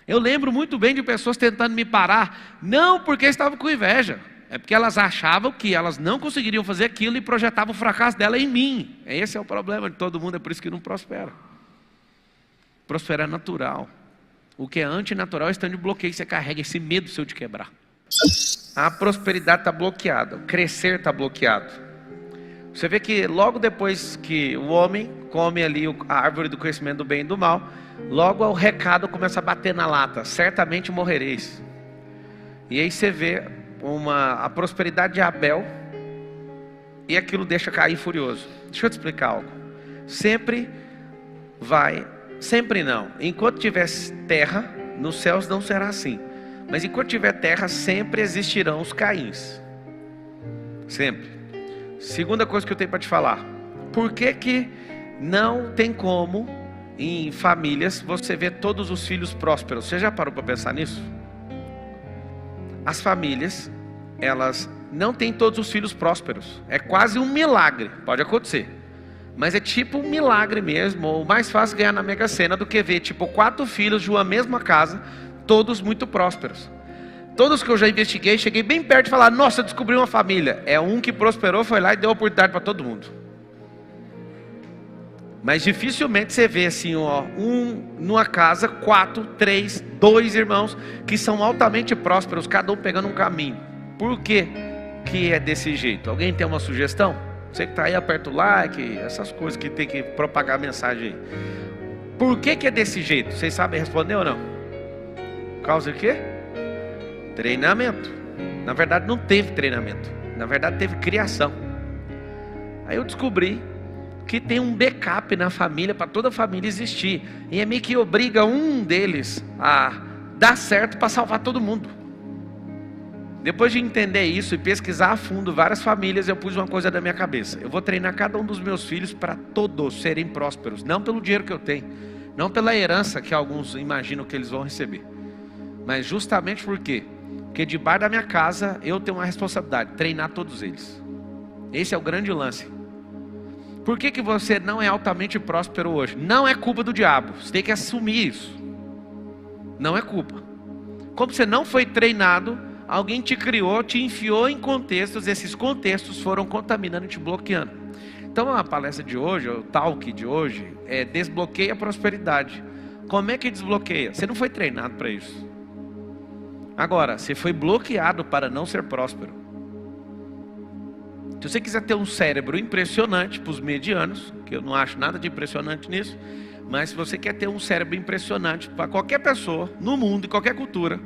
Eu lembro muito bem de pessoas tentando me parar, não porque estavam com inveja, é porque elas achavam que elas não conseguiriam fazer aquilo e projetavam o fracasso dela em mim. Esse é o problema de todo mundo, é por isso que não prospera. Prosperar é natural. O que é antinatural é stand de bloqueio, você carrega esse medo seu de quebrar. A prosperidade está bloqueada, o crescer está bloqueado. Você vê que logo depois que o homem come ali a árvore do conhecimento do bem e do mal, logo o recado começa a bater na lata: certamente morrereis. E aí você vê a prosperidade de Abel, e aquilo deixa cair furioso. Deixa eu te explicar algo. Sempre não. Enquanto tiver terra, nos céus não será assim. Mas enquanto tiver terra, sempre existirão os Caíns. Sempre. Segunda coisa que eu tenho para te falar: por que não tem como em famílias você ver todos os filhos prósperos? Você já parou para pensar nisso? As famílias, elas não têm todos os filhos prósperos. É quase um milagre, pode acontecer, mas é tipo um milagre mesmo. Ou mais fácil ganhar na Mega Sena do que ver tipo 4 filhos de uma mesma casa, todos muito prósperos. Todos que eu já investiguei, cheguei bem perto de falar: nossa, descobri uma família. É um que prosperou, foi lá e deu oportunidade para todo mundo. Mas dificilmente você vê assim, numa casa, 4, 3, 2 irmãos que são altamente prósperos, cada um pegando um caminho. Por que é desse jeito? Alguém tem uma sugestão? Você que está aí, aperta o like, essas coisas que tem que propagar a mensagem aí. Por que é desse jeito? Vocês sabem responder ou não? Por causa de quê? Treinamento. Na verdade não teve treinamento, na verdade teve criação. Aí eu descobri que tem um backup na família, para toda a família existir, e é meio que obriga um deles a dar certo para salvar todo mundo. Depois de entender isso e pesquisar a fundo várias famílias, eu pus uma coisa na minha cabeça: eu vou treinar cada um dos meus filhos para todos serem prósperos, não pelo dinheiro que eu tenho, não pela herança que alguns imaginam que eles vão receber, mas justamente porque debaixo da minha casa eu tenho uma responsabilidade: treinar todos eles. Esse é o grande lance. Por que você não é altamente próspero hoje? Não é culpa do diabo, você tem que assumir isso. Não é culpa. Como você não foi treinado, alguém te criou, te enfiou em contextos, esses contextos foram contaminando e te bloqueando. Então a palestra de hoje, o talk de hoje, é desbloqueia a prosperidade. Como é que desbloqueia? Você não foi treinado para isso. Agora, você foi bloqueado para não ser próspero. Se você quiser ter um cérebro impressionante para os medianos, que eu não acho nada de impressionante nisso, mas se você quer ter um cérebro impressionante para qualquer pessoa, no mundo, em qualquer cultura,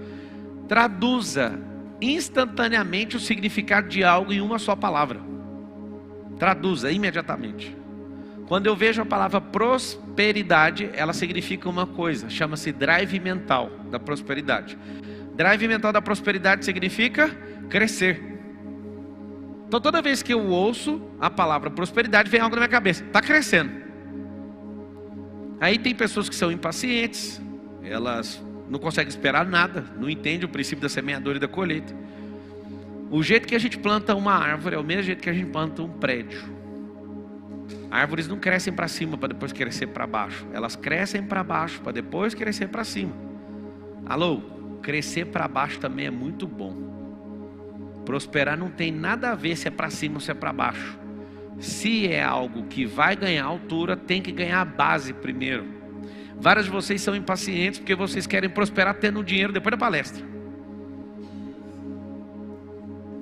traduza instantaneamente o significado de algo em uma só palavra. Traduza imediatamente. Quando eu vejo a palavra prosperidade, ela significa uma coisa, chama-se drive mental da prosperidade. Drive mental da prosperidade significa crescer. Então toda vez que eu ouço a palavra prosperidade, vem algo na minha cabeça: está crescendo. Aí tem pessoas que são impacientes, elas não conseguem esperar nada, não entendem o princípio da semeadura e da colheita. O jeito que a gente planta uma árvore é o mesmo jeito que a gente planta um prédio. Árvores não crescem para cima para depois crescer para baixo, elas crescem para baixo para depois crescer para cima. Alô? Crescer para baixo também é muito bom. Prosperar não tem nada a ver se é para cima ou se é para baixo. Se é algo que vai ganhar altura, tem que ganhar a base primeiro. Vários de vocês são impacientes porque vocês querem prosperar tendo dinheiro depois da palestra.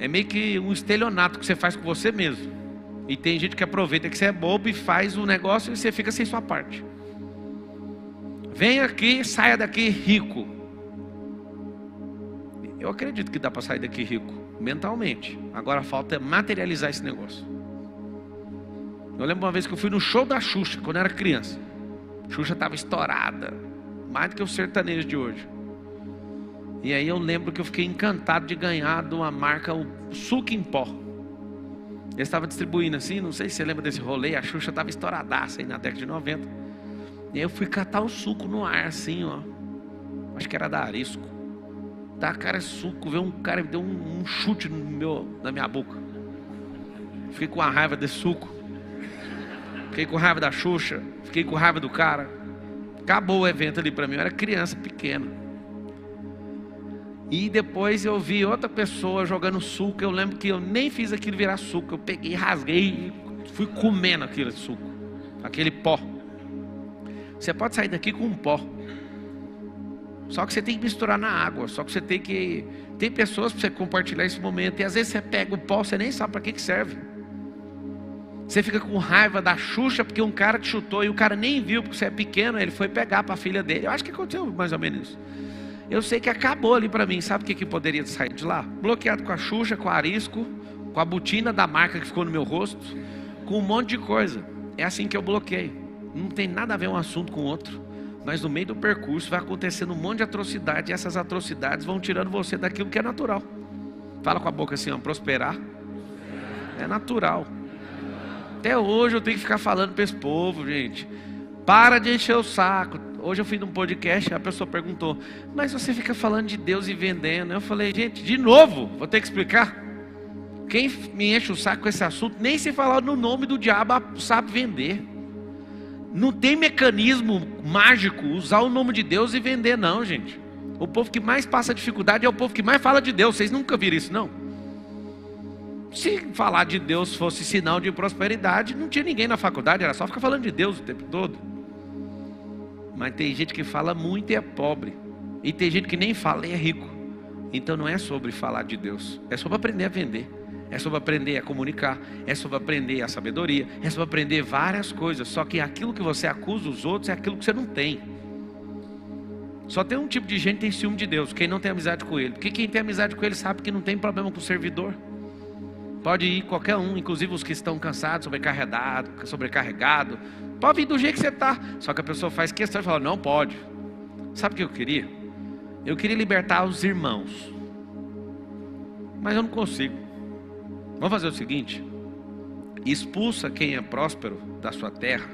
É meio que um estelionato que você faz com você mesmo. E tem gente que aproveita que você é bobo e faz o negócio e você fica sem sua parte. Vem aqui, saia daqui rico. Eu acredito que dá para sair daqui rico, mentalmente. Agora falta materializar esse negócio. Eu lembro uma vez que eu fui no show da Xuxa, quando eu era criança. Xuxa estava estourada, mais do que o sertanejo de hoje. E aí eu lembro que eu fiquei encantado de ganhar de uma marca, o suco em pó. Eles estavam distribuindo assim, não sei se você lembra desse rolê. A Xuxa estava estouradaça aí na década de 90. E aí eu fui catar o suco no ar assim, ó. Acho que era da Arisco. Tá, cara, suco, veio um cara, me deu um chute na minha boca. Fiquei com a raiva desse suco. Fiquei com raiva da Xuxa. Fiquei com raiva do cara. Acabou o evento ali pra mim. Eu era criança, pequena. E depois eu vi outra pessoa jogando suco. Eu lembro que eu nem fiz aquilo virar suco. Eu peguei, rasguei e fui comendo aquele suco, aquele pó. Você pode sair daqui com um pó, só que você tem que misturar na água. Só que você tem que... Tem pessoas para você compartilhar esse momento. E às vezes você pega o pó, você nem sabe para que serve. Você fica com raiva da Xuxa porque um cara te chutou e o cara nem viu porque você é pequeno. Ele foi pegar para a filha dele. Eu acho que aconteceu mais ou menos isso. Eu sei que acabou ali para mim. Sabe o que poderia sair de lá? Bloqueado com a Xuxa, com o arisco, com a botina da marca que ficou no meu rosto, com um monte de coisa. É assim que eu bloqueio. Não tem nada a ver um assunto com o outro, mas no meio do percurso vai acontecendo um monte de atrocidade. E essas atrocidades vão tirando você daquilo que é natural. Fala com a boca assim, ó, prosperar é natural. Até hoje eu tenho que ficar falando para esse povo, gente, para de encher o saco. Hoje eu fui num podcast e a pessoa perguntou: mas você fica falando de Deus e vendendo? Eu falei: gente, de novo, vou ter que explicar. Quem me enche o saco com esse assunto, nem se falar no nome do diabo sabe vender. Não tem mecanismo mágico usar o nome de Deus e vender, não, gente. O povo que mais passa dificuldade é o povo que mais fala de Deus. Vocês nunca viram isso, não? Se falar de Deus fosse sinal de prosperidade, não tinha ninguém na faculdade, era só ficar falando de Deus o tempo todo. Mas tem gente que fala muito e é pobre, e tem gente que nem fala e é rico. Então não é sobre falar de Deus, é sobre aprender a vender, é sobre aprender a comunicar, é sobre aprender a sabedoria, é sobre aprender várias coisas. Só que aquilo que você acusa os outros é aquilo que você não tem. Só tem um tipo de gente que tem ciúme de Deus: quem não tem amizade com Ele. Porque quem tem amizade com Ele sabe que não tem problema com o servidor. Pode ir qualquer um, inclusive os que estão cansados, sobrecarregado. Pode vir do jeito que você está. Só que a pessoa faz questão de falar: não pode. Sabe o que eu queria? Eu queria libertar os irmãos, mas eu não consigo. Vamos fazer o seguinte: expulsa quem é próspero da sua terra,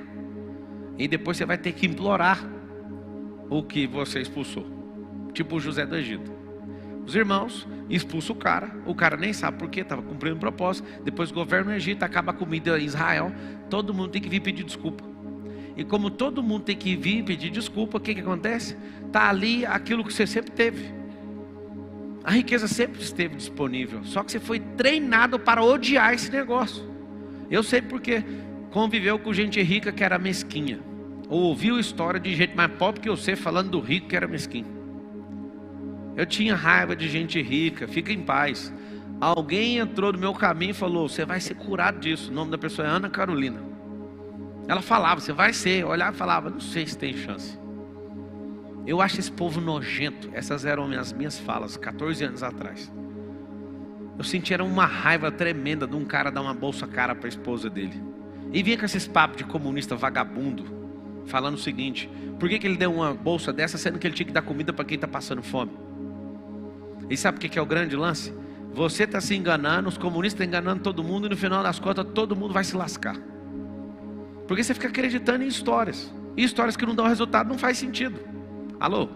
e depois você vai ter que implorar o que você expulsou. Tipo o José do Egito. Os irmãos expulsam o cara nem sabe por quê, estava cumprindo um propósito. Depois governa o Egito, acaba a comida em Israel. Todo mundo tem que vir pedir desculpa. E como todo mundo tem que vir pedir desculpa, o que acontece? Está ali aquilo que você sempre teve. A riqueza sempre esteve disponível, só que você foi treinado para odiar esse negócio. Eu sei porque conviveu com gente rica que era mesquinha, ou ouviu história de gente mais pobre que você falando do rico que era mesquinho. Eu tinha raiva de gente rica. Fica em paz. Alguém entrou no meu caminho e falou: você vai ser curado disso. O nome da pessoa é Ana Carolina. Ela falava: você vai ser. Eu olhava e falava: não sei se tem chance. Eu acho esse povo nojento. Essas eram as minhas falas 14 anos atrás. Eu sentia uma raiva tremenda de um cara dar uma bolsa cara para a esposa dele. E vinha com esses papos de comunista vagabundo, falando o seguinte: por que ele deu uma bolsa dessa, sendo que ele tinha que dar comida para quem está passando fome? E sabe o que é o grande lance? Você está se enganando, os comunistas estão enganando todo mundo, e no final das contas todo mundo vai se lascar. Porque você fica acreditando em histórias, e histórias que não dão resultado. Não faz sentido. Alô?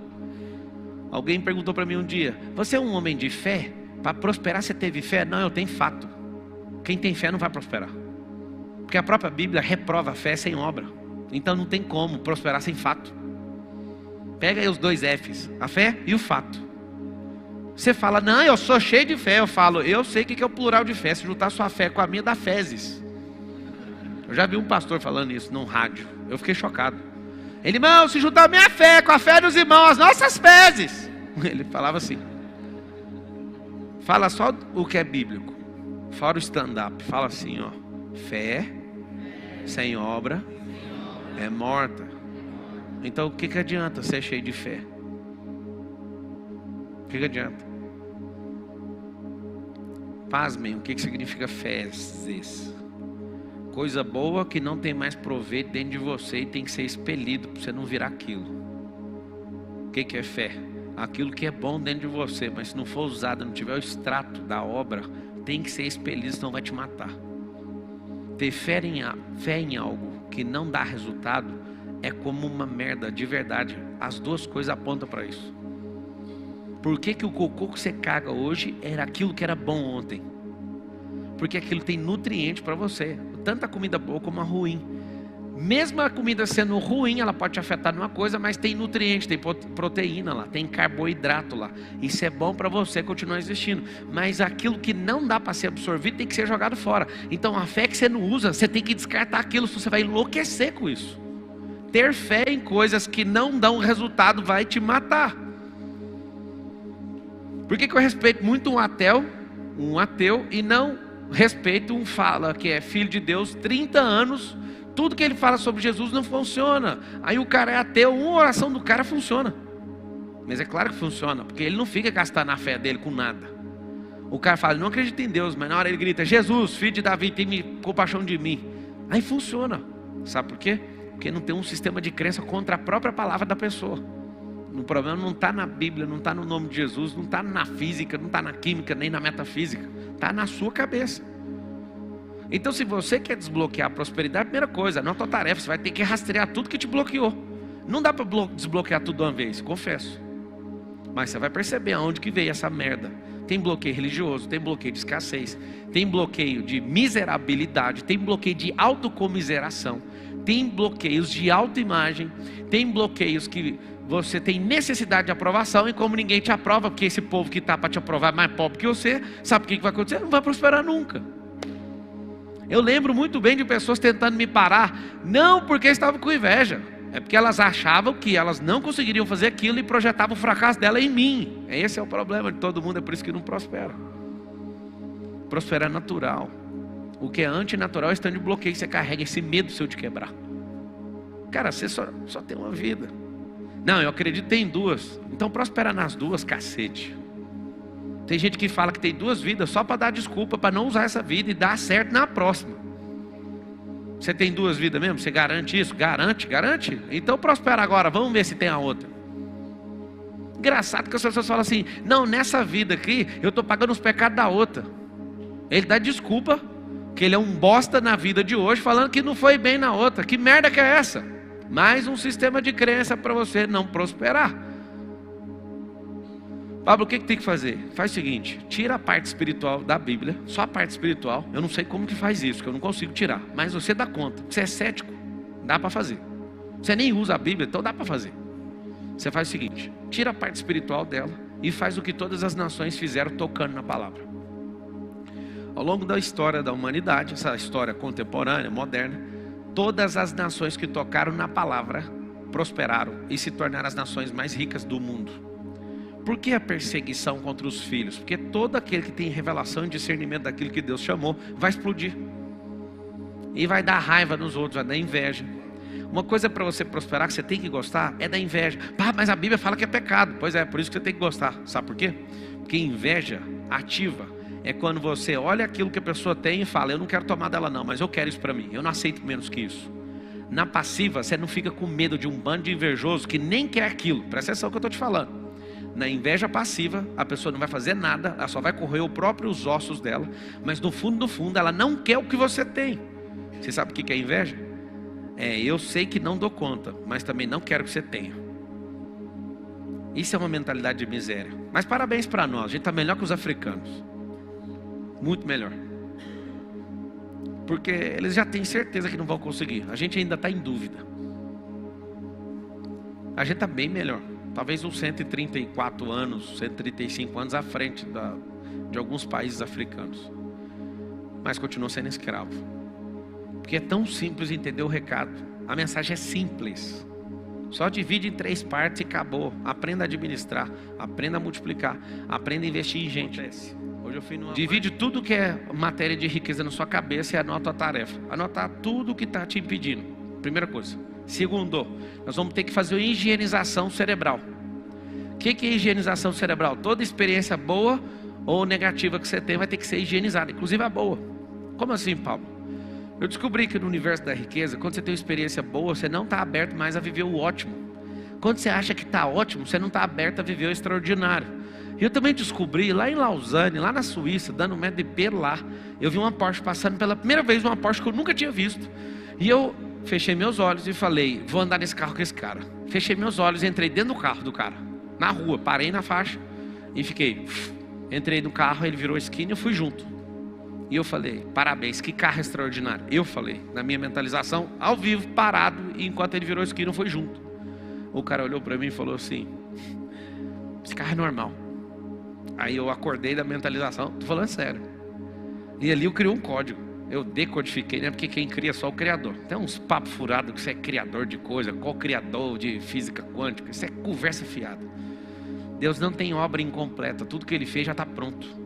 Alguém perguntou para mim um dia: você é um homem de fé? Para prosperar você teve fé? Não, eu tenho fato. Quem tem fé não vai prosperar, porque a própria Bíblia reprova a fé sem obra. Então não tem como prosperar sem fato. Pega aí os dois F's, a fé e o fato. Você fala: não, eu sou cheio de fé. Eu falo: eu sei o que é o plural de fé. Se juntar sua fé com a minha, dá fezes. Eu já vi um pastor falando isso num rádio. Eu fiquei chocado. Ele: irmão, se juntar a minha fé com a fé dos irmãos, as nossas fezes. Ele falava assim. Fala só o que é bíblico, fora o stand-up. Fala assim, ó: fé sem obra é morta. Então o que adianta ser cheio de fé? O que adianta? Pasmem, o que significa fezes? Coisa boa que não tem mais proveito dentro de você e tem que ser expelido para você não virar aquilo. O que é fé? Aquilo que é bom dentro de você, mas se não for usado, não tiver o extrato da obra, tem que ser expelido, senão vai te matar. Ter fé em algo que não dá resultado é como uma merda de verdade. As duas coisas apontam para isso. Por que o cocô que você caga hoje era aquilo que era bom ontem? Porque aquilo tem nutriente para você. Tanto a comida boa como a ruim. Mesmo a comida sendo ruim, ela pode te afetar numa coisa, mas tem nutriente, tem proteína lá, tem carboidrato lá. Isso é bom para você continuar existindo. Mas aquilo que não dá para ser absorvido tem que ser jogado fora. Então a fé que você não usa, você tem que descartar aquilo, senão você vai enlouquecer com isso. Ter fé em coisas que não dão resultado vai te matar. Por que eu respeito muito um ateu e não respeito um fala que é filho de Deus, 30 anos, tudo que ele fala sobre Jesus não funciona. Aí o cara é ateu, uma oração do cara funciona. Mas é claro que funciona, porque ele não fica gastando a fé dele com nada. O cara fala, não acredito em Deus, mas na hora ele grita, Jesus, filho de Davi, tem compaixão de mim. Aí funciona. Sabe por quê? Porque não tem um sistema de crença contra a própria palavra da pessoa. O problema não está na Bíblia, não está no nome de Jesus, não está na física, não está na química, nem na metafísica. Está na sua cabeça. Então se você quer desbloquear a prosperidade, a primeira coisa, não é a tua tarefa, você vai ter que rastrear tudo que te bloqueou. Não dá para desbloquear tudo de uma vez, confesso. Mas você vai perceber aonde que veio essa merda. Tem bloqueio religioso, tem bloqueio de escassez, tem bloqueio de miserabilidade, tem bloqueio de autocomiseração, tem bloqueios de autoimagem, tem bloqueios que você tem necessidade de aprovação e como ninguém te aprova, porque esse povo que está para te aprovar é mais pobre que você, sabe o que vai acontecer? Não vai prosperar nunca. Eu lembro muito bem de pessoas tentando me parar, não porque estavam com inveja, é porque elas achavam que elas não conseguiriam fazer aquilo e projetavam o fracasso dela em mim. Esse é o problema de todo mundo, é por isso que não prospera. Prosperar é natural. O que é antinatural é estando de bloqueio, você carrega esse medo seu de quebrar. Cara, você só tem uma vida. Não, eu acredito que tem duas. Então prospera nas duas, cacete. Tem gente que fala que tem duas vidas só para dar desculpa, para não usar essa vida e dar certo na próxima. Você tem duas vidas mesmo? Você garante isso? Garante? Então prospera agora, vamos ver se tem a outra. Engraçado que as pessoas falam assim, não, nessa vida aqui, eu estou pagando os pecados da outra. Ele dá desculpa, que ele é um bosta na vida de hoje, falando que não foi bem na outra. Que merda que é essa? Mais um sistema de crença para você não prosperar. Pablo, o que tem que fazer? Faz o seguinte, tira a parte espiritual da Bíblia, só a parte espiritual. Eu não sei como que faz isso, que eu não consigo tirar. Mas você dá conta, você é cético, dá para fazer. Você nem usa a Bíblia, então dá para fazer. Você faz o seguinte, tira a parte espiritual dela e faz o que todas as nações fizeram tocando na palavra. Ao longo da história da humanidade, essa história contemporânea, moderna, todas as nações que tocaram na palavra prosperaram e se tornaram as nações mais ricas do mundo. Por que a perseguição contra os filhos? Porque todo aquele que tem revelação e discernimento daquilo que Deus chamou, vai explodir. E vai dar raiva nos outros, vai dar inveja. Uma coisa para você prosperar, que você tem que gostar, é da inveja. Mas a Bíblia fala que é pecado. Pois é, por isso que você tem que gostar. Sabe por quê? Porque inveja ativa é quando você olha aquilo que a pessoa tem e fala, eu não quero tomar dela não, mas eu quero isso para mim. Eu não aceito menos que isso. Na passiva, você não fica com medo de um bando de invejoso que nem quer aquilo. Presta atenção no que eu estou te falando. Na inveja passiva, a pessoa não vai fazer nada, ela só vai corroer os próprios ossos dela, mas no fundo, ela não quer o que você tem. Você sabe o que é inveja? Eu sei que não dou conta, mas também não quero que você tenha. Isso é uma mentalidade de miséria. Mas parabéns para nós, a gente está melhor que os africanos. Muito melhor. Porque eles já têm certeza que não vão conseguir. A gente ainda está em dúvida. A gente está bem melhor. Talvez uns 134 anos, 135 anos à frente de alguns países africanos. Mas continua sendo escravo. Porque é tão simples entender o recado. A mensagem é simples. Só divide em 3 partes e acabou. Aprenda a administrar, aprenda a multiplicar, aprenda a investir em gente. Hoje eu fui divide tudo que é matéria de riqueza na sua cabeça e anota a tarefa. Anotar tudo que está te impedindo. Primeira coisa. Segundo, nós vamos ter que fazer uma higienização cerebral. O que é higienização cerebral? Toda experiência boa ou negativa que você tem vai ter que ser higienizada, inclusive a boa. Como assim, Paulo? Eu descobri que no universo da riqueza, quando você tem uma experiência boa, você não está aberto mais a viver o ótimo. Quando você acha que está ótimo, você não está aberto a viver o extraordinário. Eu também descobri lá em Lausanne, lá na Suíça, dando um metro de pelo lá, eu vi uma Porsche passando pela primeira vez, uma Porsche que eu nunca tinha visto. E eu fechei meus olhos e falei, vou andar nesse carro com esse cara. Fechei meus olhos e entrei dentro do carro do cara, na rua, parei na faixa e fiquei. Entrei no carro, ele virou a esquina e eu fui junto. E eu falei, parabéns, que carro extraordinário. Eu falei, na minha mentalização, ao vivo, parado, e enquanto ele virou a esquina, foi junto. O cara olhou para mim e falou assim, esse carro é normal. Aí eu acordei da mentalização, tô falando sério. E ali eu criei um código. Eu decodifiquei, né? Porque quem cria é só o criador. Tem uns papos furados que você é criador de coisa, co-criador de física quântica. Isso é conversa fiada. Deus não tem obra incompleta. Tudo que ele fez já está pronto.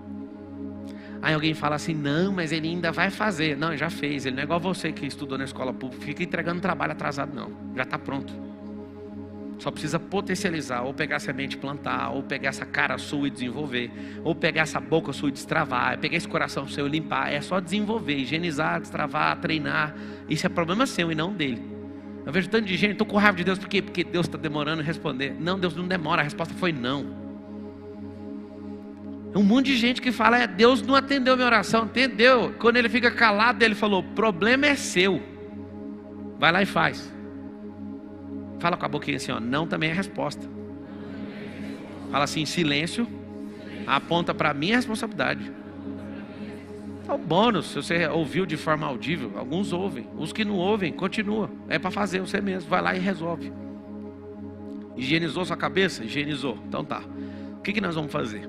Aí alguém fala assim, não, mas ele ainda vai fazer. Não, ele já fez. Ele não é igual você que estudou na escola pública, fica entregando trabalho atrasado, não. Já está pronto. Só precisa potencializar, ou pegar a semente e plantar, ou pegar essa cara sua e desenvolver, ou pegar essa boca sua e destravar, pegar esse coração seu e limpar. É só desenvolver, higienizar, destravar, treinar. Isso é problema seu e não dele. Eu vejo tanto de gente, estou com raiva de Deus, porque Deus está demorando em responder. Não, Deus não demora, a resposta foi não. Um monte de gente que fala, Deus não atendeu minha oração, entendeu? Quando ele fica calado, ele falou, problema é seu. Vai lá e faz. Fala com a boquinha assim, ó, não também é resposta. Fala assim, silêncio, aponta para mim a responsabilidade. É o bônus, se você ouviu de forma audível, alguns ouvem. Os que não ouvem, continua. É para fazer você mesmo, vai lá e resolve. Higienizou sua cabeça? Higienizou. Então tá. O que nós vamos fazer?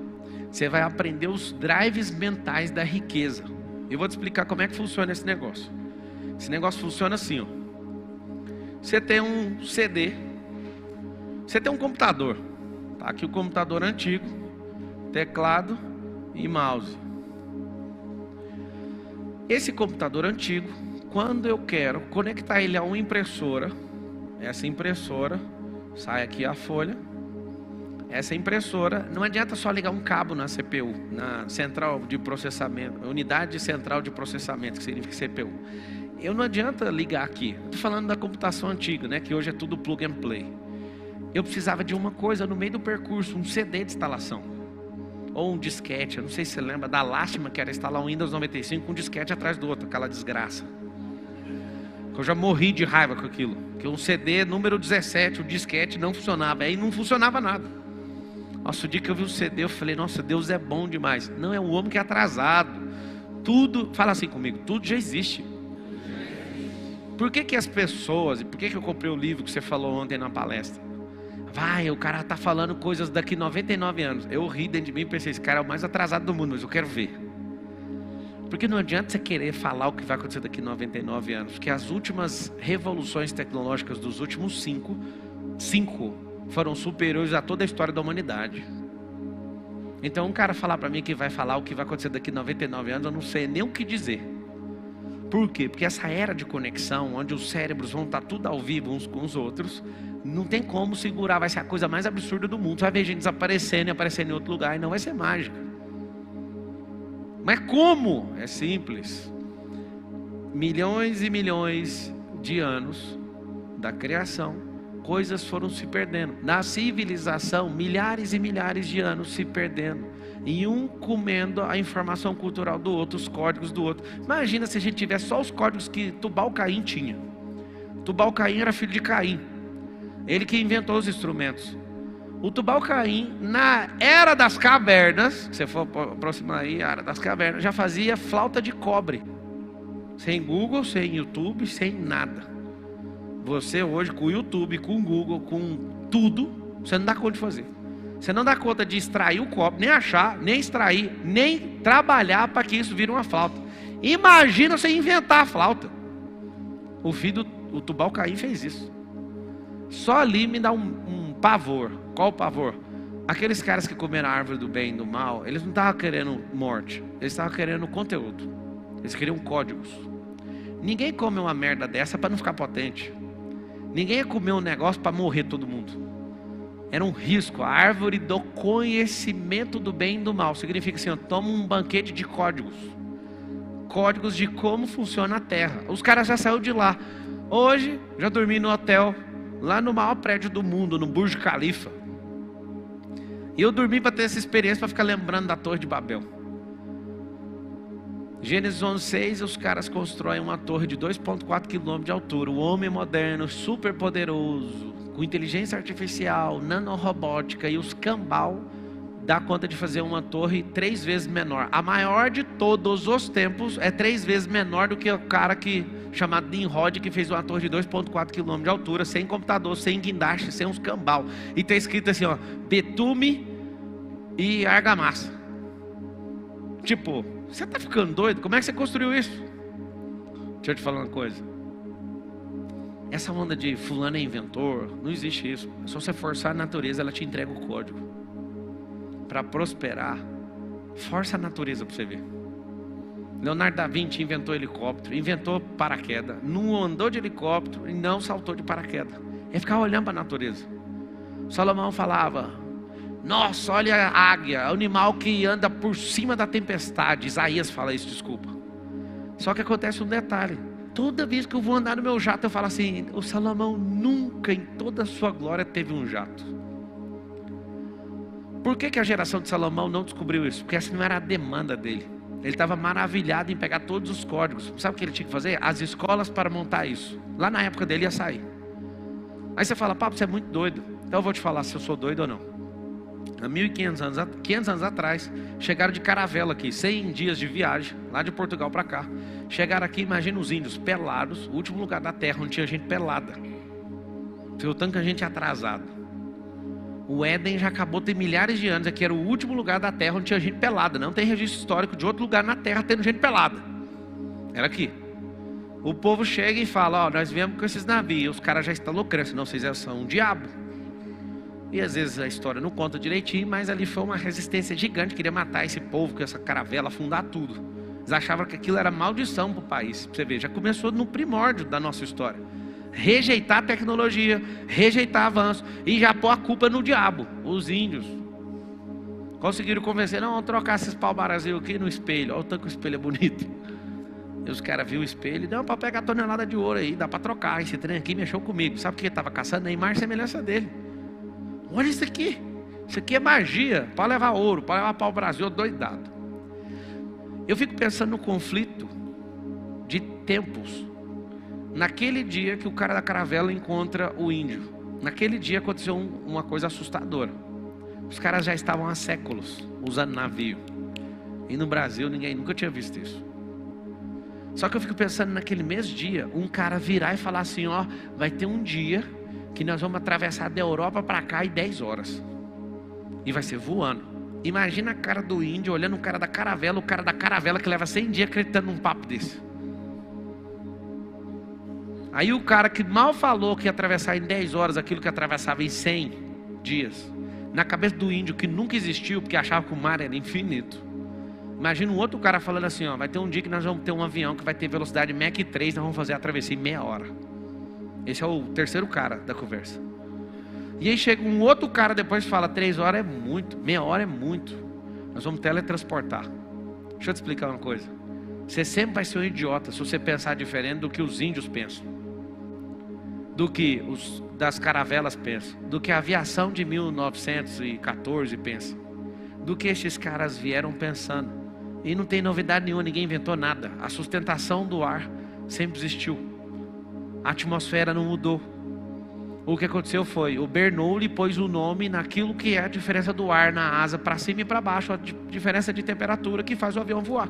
Você vai aprender os drives mentais da riqueza. Eu vou te explicar como é que funciona esse negócio. Esse negócio funciona assim, ó. Você tem um CD, você tem um computador, tá aqui o computador antigo, teclado e mouse. Esse computador antigo, quando eu quero conectar ele a uma impressora, essa impressora, sai aqui a folha, essa impressora, não adianta só ligar um cabo na CPU, na central de processamento, unidade central de processamento, que significa CPU. Eu não adianta ligar aqui. Estou falando da computação antiga, né? Que hoje é tudo plug and play. Eu precisava de uma coisa no meio do percurso, um CD de instalação. Ou um disquete. Eu não sei se você lembra da lástima que era instalar um Windows 95 com um disquete atrás do outro. Aquela desgraça. Eu já morri de raiva com aquilo. Que um CD número 17, o disquete não funcionava. Aí não funcionava nada. Nossa, o dia que eu vi o CD, eu falei, nossa, Deus é bom demais. Não, é um homem que é atrasado. Tudo, fala assim comigo, tudo já existe. Por que as pessoas, e por que eu comprei o livro que você falou ontem na palestra? O cara está falando coisas daqui 99 anos. Eu ri dentro de mim e pensei, esse cara é o mais atrasado do mundo, mas eu quero ver. Porque não adianta você querer falar o que vai acontecer daqui 99 anos. Porque as últimas revoluções tecnológicas dos últimos 5 foram superiores a toda a história da humanidade. Então um cara falar para mim que vai falar o que vai acontecer daqui 99 anos, eu não sei nem o que dizer. Por quê? Porque essa era de conexão, onde os cérebros vão estar tudo ao vivo uns com os outros, não tem como segurar, vai ser a coisa mais absurda do mundo. Você vai ver gente desaparecendo e aparecendo em outro lugar, e não vai ser mágica. Mas como? É simples. Milhões e milhões de anos da criação, coisas foram se perdendo. Na civilização, milhares e milhares de anos se perdendo. E um comendo a informação cultural do outro, os códigos do outro. Imagina se a gente tivesse só os códigos que Tubal-Caim tinha. Tubal-Caim era filho de Caim. Ele que inventou os instrumentos. O Tubal-Caim, na Era das Cavernas, se você for aproximar aí, a Era das Cavernas, já fazia flauta de cobre. Sem Google, sem YouTube, sem nada. Você hoje com o YouTube, com o Google, com tudo, você não dá conta de fazer. Você não dá conta de extrair o cobre, nem achar, nem extrair, nem trabalhar para que isso vire uma flauta. Imagina você inventar a flauta. O filho do Tubal-Caim fez isso. Só ali me dá um pavor. Qual o pavor? Aqueles caras que comeram a árvore do bem e do mal, eles não estavam querendo morte, eles estavam querendo conteúdo. Eles queriam códigos. Ninguém come uma merda dessa para não ficar potente. Ninguém ia comer um negócio para morrer todo mundo. Era um risco. A árvore do conhecimento do bem e do mal significa assim, toma um banquete de códigos. Códigos de como funciona a terra. Os caras já saíram de lá. Hoje, já dormi no hotel, lá no maior prédio do mundo, no Burj Khalifa. E eu dormi para ter essa experiência, para ficar lembrando da Torre de Babel. Gênesis 11:6, os caras constroem uma torre de 2,4 km de altura. O homem moderno, super poderoso, com inteligência artificial, nanorobótica e os cambal dá conta de fazer uma torre 3 vezes menor. A maior de todos os tempos é 3 vezes menor do que o cara chamado Nimrod, que fez uma torre de 2,4 km de altura, sem computador, sem guindaste, sem uns cambal. E tem escrito assim, ó, betume e argamassa. Tipo, você tá ficando doido? Como é que você construiu isso? Deixa eu te falar uma coisa. Essa onda de fulano é inventor, não existe isso. Se você forçar a natureza, ela te entrega o código. Para prosperar, força a natureza para você ver. Leonardo da Vinci inventou helicóptero, inventou paraquedas, não andou de helicóptero e não saltou de paraquedas. Ele ficava olhando para a natureza. Salomão falava: nossa, olha a águia, animal que anda por cima da tempestade. Isaías fala isso, desculpa. Só que acontece um detalhe. Toda vez que eu vou andar no meu jato, eu falo assim: o Salomão nunca em toda a sua glória teve um jato. Por que a geração de Salomão não descobriu isso? Porque essa não era a demanda dele. Ele estava maravilhado em pegar todos os códigos. Sabe o que ele tinha que fazer? As escolas para montar isso. Lá na época dele ia sair. Aí você fala: papo, você é muito doido. Então eu vou te falar se eu sou doido ou não. Há 500 anos atrás, chegaram de caravela aqui, 100 dias de viagem, lá de Portugal para cá. Chegaram aqui, imagina os índios pelados, o último lugar da terra onde tinha gente pelada. Viu tanta gente atrasada. O Éden já acabou, tem milhares de anos, aqui era o último lugar da terra onde tinha gente pelada. Não tem registro histórico de outro lugar na terra tendo gente pelada. Era aqui. O povo chega e fala: ó, nós viemos com esses navios. Os caras já estão loucando, senão vocês são um diabo. E às vezes a história não conta direitinho, mas ali foi uma resistência gigante. Queria matar esse povo com essa caravela, afundar tudo. Eles achavam que aquilo era maldição para o país. Pra você ver, já começou no primórdio da nossa história. Rejeitar a tecnologia, rejeitar avanço e já pôr a culpa no diabo. Os índios conseguiram convencer: não, vamos trocar esses pau-brasil aqui no espelho. Olha o tanto que o espelho é bonito. E os caras viram o espelho e: não, para pegar tonelada de ouro aí, dá para trocar. Esse trem aqui mexeu comigo. Sabe o que ele estava caçando? Neymar, semelhança dele. Olha isso aqui. Isso aqui é magia. Pode levar ouro, pode levar pau-brasil, doidado. Eu fico pensando no conflito de tempos. Naquele dia que o cara da caravela encontra o índio, naquele dia aconteceu uma coisa assustadora. Os caras já estavam há séculos usando navio. E no Brasil ninguém nunca tinha visto isso. Só que eu fico pensando naquele mesmo dia, um cara virar e falar assim: ó, vai ter um dia que nós vamos atravessar da Europa para cá em 10 horas. E vai ser voando. Imagina a cara do índio olhando o cara da caravela que leva 100 dias acreditando num papo desse. Aí o cara que mal falou que ia atravessar em 10 horas aquilo que atravessava em 100 dias, na cabeça do índio que nunca existiu, porque achava que o mar era infinito. Imagina um outro cara falando assim: ó, vai ter um dia que nós vamos ter um avião que vai ter velocidade Mach 3, nós vamos fazer a travessia em meia hora. Esse é o terceiro cara da conversa. E aí chega um outro cara depois e fala: 3 horas é muito, meia hora é muito, nós vamos teletransportar. Deixa eu te explicar uma coisa. Você sempre vai ser um idiota se você pensar diferente do que os índios pensam, do que os das caravelas pensam, do que a aviação de 1914 pensa, do que esses caras vieram pensando. E não tem novidade nenhuma, ninguém inventou nada. A sustentação do ar sempre existiu. A atmosfera não mudou. O que aconteceu foi, o Bernoulli pôs o nome naquilo que é a diferença do ar na asa para cima e para baixo, a diferença de temperatura que faz o avião voar.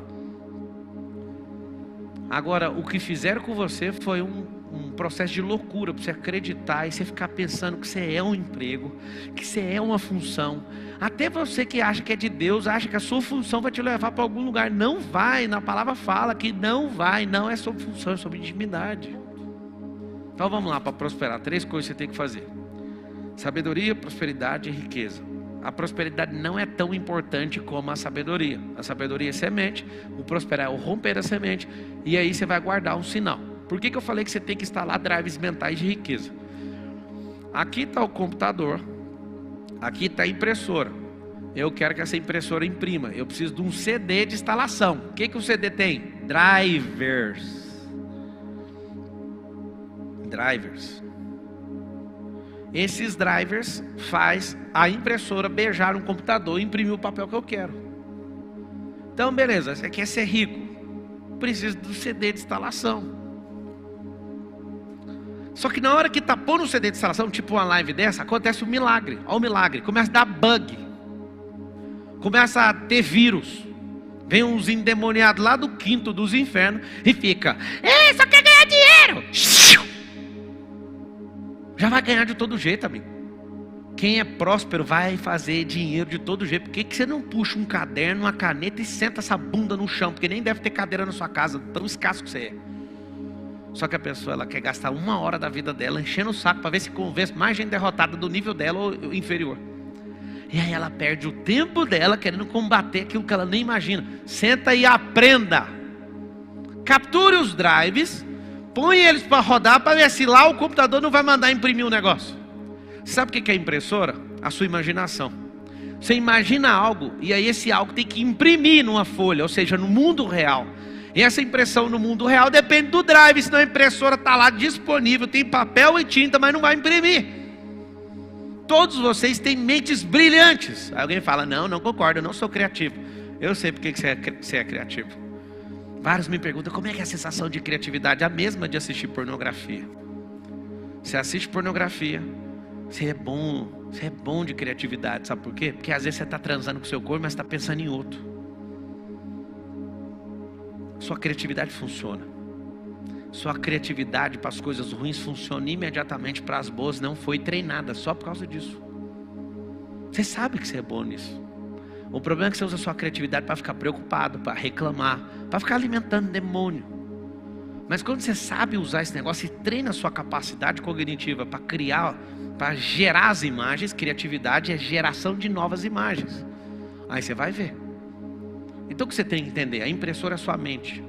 Agora, o que fizeram com você foi um processo de loucura, para você acreditar e você ficar pensando que você é um emprego, que você é uma função. Até você que acha que é de Deus, acha que a sua função vai te levar para algum lugar. Não vai, na palavra fala que não vai, não é sobre função, é sobre intimidade. Então vamos lá, para prosperar, 3 coisas que você tem que fazer: sabedoria, prosperidade e riqueza. A prosperidade não é tão importante como a sabedoria. A sabedoria é semente, o prosperar é o romper a semente, e aí você vai guardar um sinal. Por que eu falei que você tem que instalar drives mentais de riqueza? Aqui está o computador, aqui está a impressora. Eu quero que essa impressora imprima. Eu preciso de um CD de instalação. O que o CD tem? Drivers. Esses drivers faz a impressora beijar um computador e imprimir o papel que eu quero. Então beleza, você quer ser rico, precisa do CD de instalação. Só que na hora que está pondo o CD de instalação, tipo uma live dessa, acontece um milagre. Olha o milagre, começa a dar bug. começa a ter vírus. Vem uns endemoniados lá do quinto dos infernos e fica: ei, só quer ganhar dinheiro. Já vai ganhar de todo jeito, amigo. Quem é próspero vai fazer dinheiro de todo jeito. Por que você não puxa um caderno, uma caneta e senta essa bunda no chão? Porque nem deve ter cadeira na sua casa, tão escasso que você é. Só que a pessoa, ela quer gastar 1 hora da vida dela enchendo o saco para ver se convence mais gente derrotada do nível dela ou inferior. E aí ela perde o tempo dela querendo combater aquilo que ela nem imagina. Senta e aprenda. Capture os drives, põe eles para rodar para ver se lá o computador não vai mandar imprimir o negócio. Sabe o que é impressora? A sua imaginação. Você imagina algo e aí esse algo tem que imprimir numa folha, ou seja, no mundo real. E essa impressão no mundo real depende do drive, senão a impressora está lá disponível, tem papel e tinta, mas não vai imprimir. Todos vocês têm mentes brilhantes. Aí alguém fala: não concordo, eu não sou criativo. Eu sei porque que você é criativo. Vários me perguntam: como é que é a sensação de criatividade? A mesma de assistir pornografia. Você assiste pornografia, você é bom de criatividade. Sabe por quê? Porque às vezes você está transando com o seu corpo, mas está pensando em outro. Sua criatividade funciona. Sua criatividade para as coisas ruins funciona imediatamente para as boas. Não foi treinada só por causa disso. Você sabe que você é bom nisso. O problema é que você usa a sua criatividade para ficar preocupado, para reclamar, para ficar alimentando demônio. Mas quando você sabe usar esse negócio e treina a sua capacidade cognitiva para criar, para gerar as imagens, criatividade é geração de novas imagens. Aí você vai ver. Então o que você tem que entender? A impressora é a sua mente.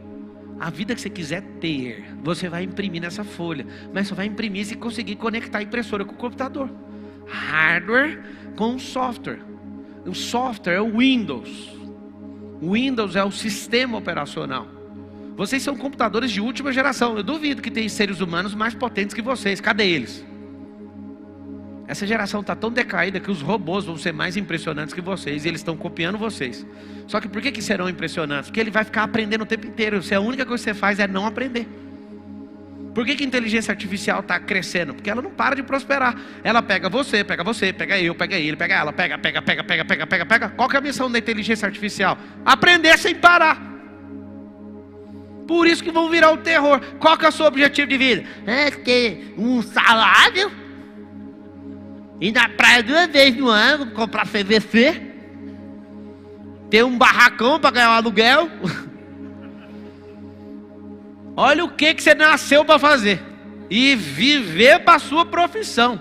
A vida que você quiser ter, você vai imprimir nessa folha. Mas só vai imprimir se conseguir conectar a impressora com o computador. Hardware com software. O software é o Windows. O Windows é o sistema operacional. Vocês são computadores de última geração. Eu duvido que tem seres humanos mais potentes que vocês. Cadê eles? Essa geração está tão decaída que os robôs vão ser mais impressionantes que vocês. E eles estão copiando vocês. Só que por que serão impressionantes? Porque ele vai ficar aprendendo o tempo inteiro. Se a única coisa que você faz é não aprender. Por que a inteligência artificial está crescendo? Porque ela não para de prosperar. Ela pega você, pega eu, pega ele, pega ela, pega. Qual que é a missão da inteligência artificial? Aprender sem parar. Por isso que vão virar o terror. Qual que é o seu objetivo de vida? É ter um salário, ir na praia 2 vezes no ano, comprar CVC, ter um barracão para ganhar um aluguel. Olha o que você nasceu para fazer. E viver para a sua profissão.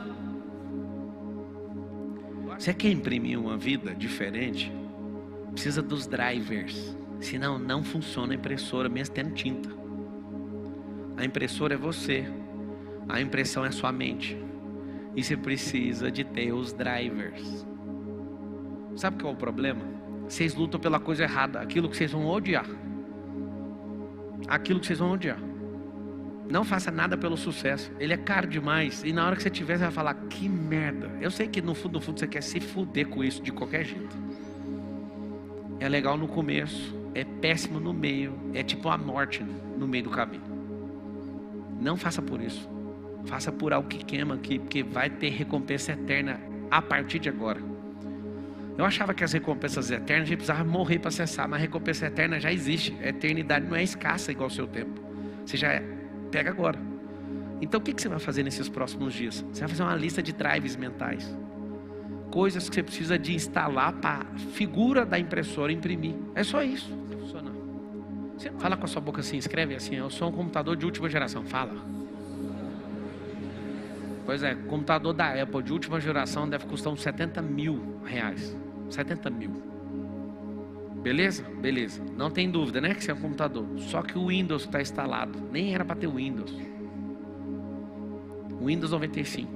Você quer imprimir uma vida diferente? Precisa dos drivers. Senão não funciona a impressora, mesmo tendo tinta. A impressora é você. A impressão é sua mente. E você precisa de ter os drivers. Sabe qual é o problema? Vocês lutam pela coisa errada. Aquilo que vocês vão odiar. Aquilo que vocês vão odiar. Não faça nada pelo sucesso. Ele é caro demais. E na hora que você tiver, você vai falar: que merda. Eu sei que no fundo você quer se fuder com isso de qualquer jeito. É legal no começo, é péssimo no meio, é tipo a morte no meio do caminho. Não faça por isso. Faça por algo que queima aqui, porque vai ter recompensa eterna a partir de agora. Eu achava que as recompensas eternas a gente precisava morrer para acessar, mas a recompensa eterna já existe. A eternidade não é escassa igual ao seu tempo. Você já pega agora. Então o que você vai fazer nesses próximos dias? Você vai fazer uma lista de drives mentais. Coisas que você precisa de instalar para a figura da impressora imprimir. É só isso. Funcionar. Você fala com a sua boca assim, escreve assim: eu sou um computador de última geração. Fala. Pois é, computador da Apple de última geração deve custar uns 70 mil reais. 70 mil. Beleza? Beleza. Não tem dúvida, né? Que você é um computador. Só que o Windows está instalado. Nem era para ter o Windows. Windows 95.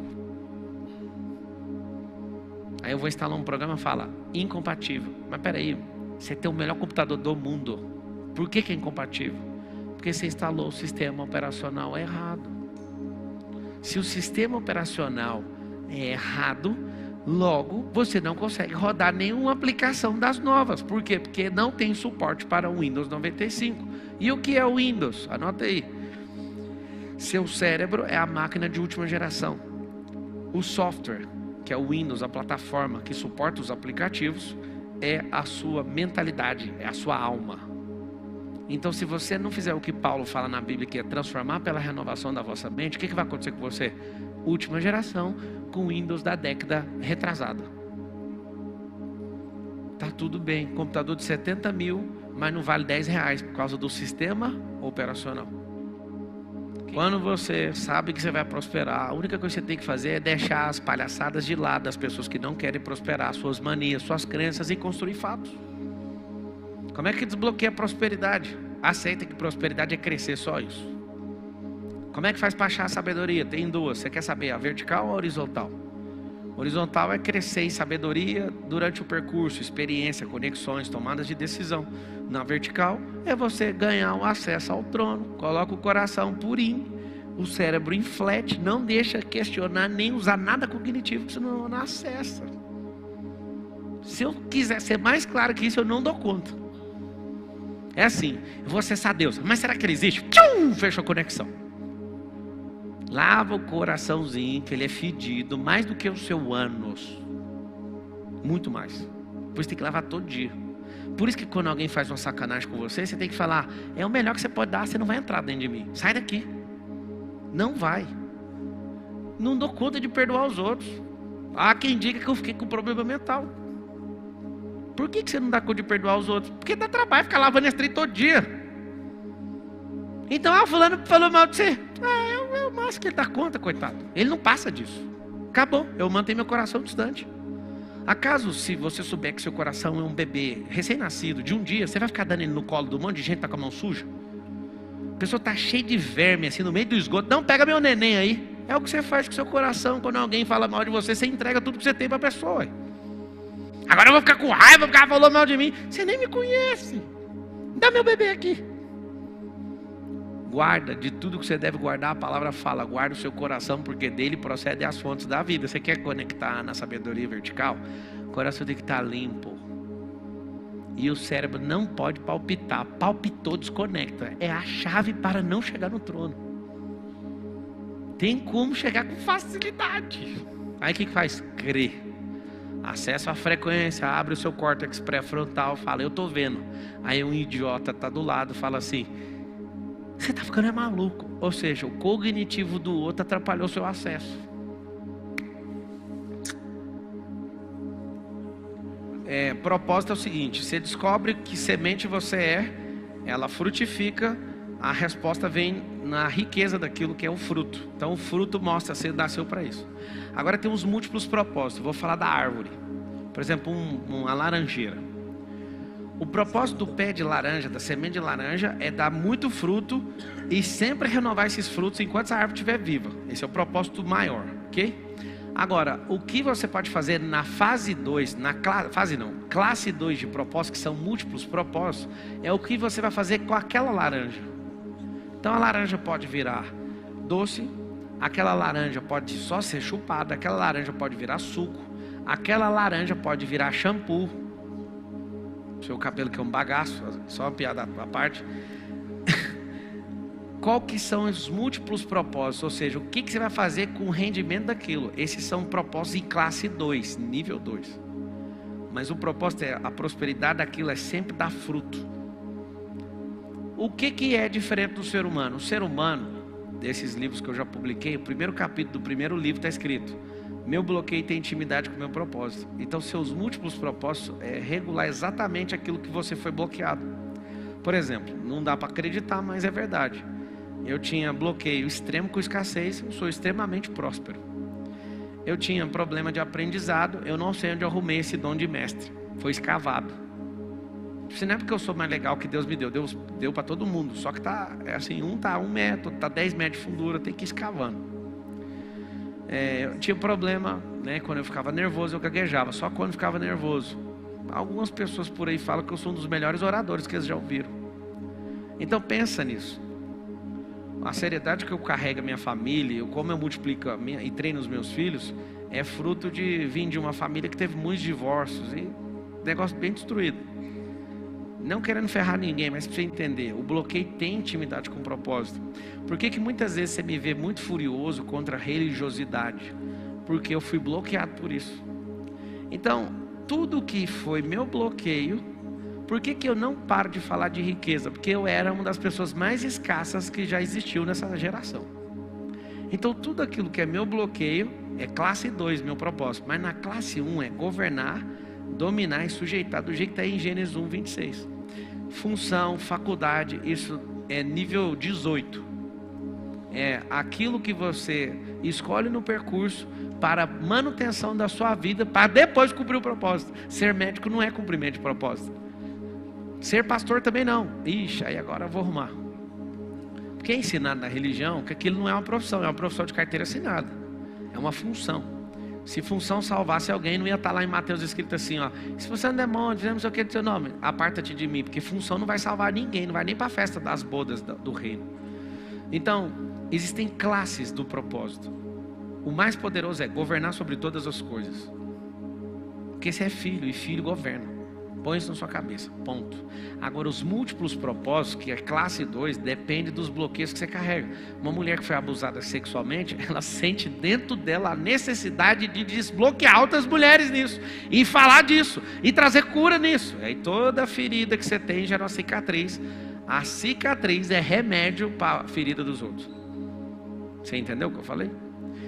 Aí eu vou instalar um programa e fala: incompatível. Mas peraí, você tem o melhor computador do mundo. Por que é incompatível? Porque você instalou o sistema operacional errado. Se o sistema operacional é errado, logo você não consegue rodar nenhuma aplicação das novas. Por quê? Porque não tem suporte para o Windows 95. E o que é o Windows? Anota aí. Seu cérebro é a máquina de última geração. O software, que é o Windows, a plataforma que suporta os aplicativos, é a sua mentalidade, é a sua alma. Então, se você não fizer o que Paulo fala na Bíblia, que é transformar pela renovação da vossa mente, o que vai acontecer com você? Última geração com Windows da década retrasada. Tá tudo bem, computador de 70 mil, mas não vale 10 reais por causa do sistema operacional. Quando você sabe que você vai prosperar, a única coisa que você tem que fazer é deixar as palhaçadas de lado das pessoas que não querem prosperar, suas manias, suas crenças, e construir fatos. Como é que desbloqueia a prosperidade? Aceita que prosperidade é crescer, só isso. Como é que faz para achar a sabedoria? Tem duas. Você quer saber a vertical ou a horizontal? Horizontal é crescer em sabedoria durante o percurso, experiência, conexões, tomadas de decisão. Na vertical é você ganhar o acesso ao trono. Coloca o coração purinho, o cérebro em flat, não deixa questionar nem usar nada cognitivo, porque senão não acessa. Se eu quiser ser mais claro que isso, eu não dou conta. É assim, eu vou acessar Deus, mas será que ele existe? Tchum, fecha a conexão. Lava o coraçãozinho, que ele é fedido, mais do que o seu ânus. Muito mais. Por isso tem que lavar todo dia. Por isso que quando alguém faz uma sacanagem com você, você tem que falar: é o melhor que você pode dar, você não vai entrar dentro de mim. Sai daqui. Não vai. Não dou conta de perdoar os outros. Há quem diga que eu fiquei com problema mental. Por que você não dá conta de perdoar os outros? Porque dá trabalho ficar lavando esse trem todo dia. Então, fulano falou mal de você. Eu acho que ele dá conta, coitado. Ele não passa disso. Acabou, eu mantenho meu coração distante. Acaso, se você souber que seu coração é um bebê recém-nascido, de um dia, você vai ficar dando ele no colo de um monte de gente que tá com a mão suja? A pessoa tá cheia de verme, assim, no meio do esgoto. Não, pega meu neném aí. É o que você faz com seu coração. Quando alguém fala mal de você, você entrega tudo que você tem pra pessoa. Agora eu vou ficar com raiva porque ela falou mal de mim. Você nem me conhece. Dá meu bebê aqui. Guarda de tudo que você deve guardar. A palavra fala: guarda o seu coração, porque dele procedem as fontes da vida. Você quer conectar na sabedoria vertical? O coração tem que estar limpo. E o cérebro não pode palpitar. Palpitou, desconecta. É a chave para não chegar no trono. Tem como chegar com facilidade. Aí o que faz? Crer. Acessa a frequência, abre o seu córtex pré-frontal, fala: eu estou vendo. Aí um idiota está do lado, fala assim: você está ficando maluco. Ou seja, o cognitivo do outro atrapalhou o seu acesso. Propósito é o seguinte: você descobre que semente você é, ela frutifica, a resposta vem na riqueza daquilo que é o fruto. Então o fruto mostra, você nasceu para isso. Agora tem os múltiplos propósitos. Vou falar da árvore. Por exemplo, uma laranjeira. O propósito do pé de laranja, da semente de laranja, é dar muito fruto e sempre renovar esses frutos enquanto essa árvore estiver viva. Esse é o propósito maior, ok? Agora, o que você pode fazer na fase 2, classe 2 de propósitos, que são múltiplos propósitos, é o que você vai fazer com aquela laranja. Então a laranja pode virar doce, aquela laranja pode só ser chupada, aquela laranja pode virar suco, aquela laranja pode virar shampoo. Seu cabelo que é um bagaço, só uma piada à parte. Qual que são os múltiplos propósitos? Ou seja, o que você vai fazer com o rendimento daquilo? Esses são propósitos em classe 2, nível 2. Mas o propósito é a prosperidade daquilo, é sempre dar fruto. O que é diferente do ser humano? O ser humano, desses livros que eu já publiquei, o primeiro capítulo do primeiro livro está escrito: meu bloqueio tem intimidade com o meu propósito. Então seus múltiplos propósitos é regular exatamente aquilo que você foi bloqueado. Por exemplo, não dá para acreditar, mas é verdade. Eu tinha bloqueio extremo com escassez, eu sou extremamente próspero. Eu tinha problema de aprendizado, eu não sei onde eu arrumei esse dom de mestre. Foi escavado. Isso não é porque eu sou mais legal que Deus me deu. Deus deu para todo mundo. Só que tá assim, um tá 1 metro, outro tá 10 metros de fundura, tem que ir escavando. Eu tinha problema, né? Quando eu ficava nervoso, eu gaguejava. Só quando ficava nervoso. Algumas pessoas por aí falam que eu sou um dos melhores oradores que eles já ouviram. Então pensa nisso. A seriedade que eu carrego a minha família, como eu multiplico e treino os meus filhos, é fruto de vir de uma família que teve muitos divórcios e negócio bem destruído. Não querendo ferrar ninguém, mas para você entender, o bloqueio tem intimidade com o propósito. Por que muitas vezes você me vê muito furioso contra a religiosidade? Porque eu fui bloqueado por isso. Então, tudo que foi meu bloqueio, por que eu não paro de falar de riqueza? Porque eu era uma das pessoas mais escassas que já existiu nessa geração. Então tudo aquilo que é meu bloqueio é classe 2, meu propósito. Mas na classe 1 é governar, dominar e sujeitar, do jeito que está aí em Gênesis 1, 26. Função, faculdade, isso é nível 18. É aquilo que você escolhe no percurso para manutenção da sua vida, para depois cumprir o propósito. Ser médico não é cumprimento de propósito. Ser pastor também não. Ixi, aí agora eu vou arrumar. Porque é ensinado na religião que aquilo não é uma profissão, é uma profissão de carteira assinada. É uma função. Se função salvasse alguém, não ia estar lá em Mateus escrito assim, ó: se você é um demônio, não sei o que do seu nome, aparta-te de mim. Porque função não vai salvar ninguém, não vai nem para a festa das bodas do reino. Então, existem classes do propósito. O mais poderoso é governar sobre todas as coisas. Porque você é filho, e filho governa. Põe isso na sua cabeça, ponto. Agora, os múltiplos propósitos, que é classe 2, depende dos bloqueios que você carrega. Uma mulher que foi abusada sexualmente, ela sente dentro dela a necessidade de desbloquear outras mulheres nisso, e falar disso, e trazer cura nisso. Aí toda ferida que você tem gera uma cicatriz. A cicatriz é remédio para a ferida dos outros. Você entendeu o que eu falei?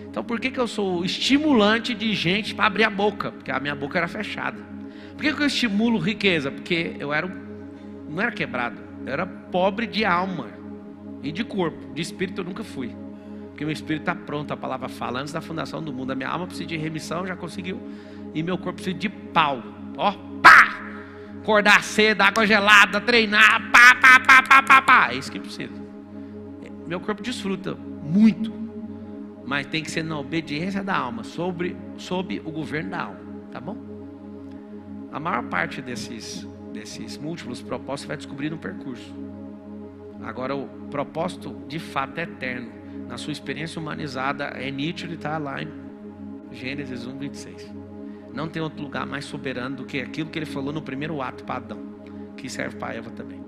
Então por que eu sou estimulante de gente para abrir a boca? Porque a minha boca era fechada. Por que eu estimulo riqueza? Porque eu não era quebrado, eu era pobre de alma e de corpo. De espírito eu nunca fui, porque meu espírito está pronto, a palavra fala, antes da fundação do mundo. A minha alma precisa de remissão, já conseguiu, e meu corpo precisa de pau. Ó, pá! Acordar cedo, água gelada, treinar, pá, pá, pá, pá, pá, pá. É isso que precisa. Meu corpo desfruta muito, mas tem que ser na obediência da alma, sob o governo da alma, tá bom? A maior parte desses múltiplos propósitos você vai descobrir no percurso. Agora, o propósito de fato é eterno, na sua experiência humanizada, é nítido e está lá em Gênesis 1, 26. Não tem outro lugar mais soberano do que aquilo que ele falou no primeiro ato para Adão, que serve para Eva também.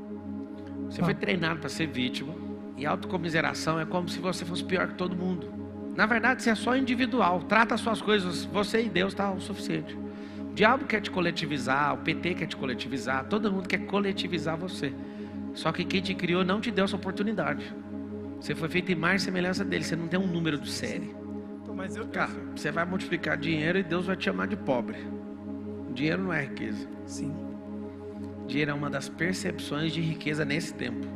Você foi treinado para ser vítima, e autocomiseração é como se você fosse pior que todo mundo. Na verdade, você é só individual, trata as suas coisas, você e Deus está o suficiente. O diabo quer te coletivizar, o PT quer te coletivizar, todo mundo quer coletivizar você. Só que quem te criou não te deu essa oportunidade. Você foi feito em imagem e semelhança dele, você não tem um número de série. Mas Cara, você vai multiplicar dinheiro e Deus vai te chamar de pobre. Dinheiro não é riqueza. Sim. Dinheiro é uma das percepções de riqueza nesse tempo.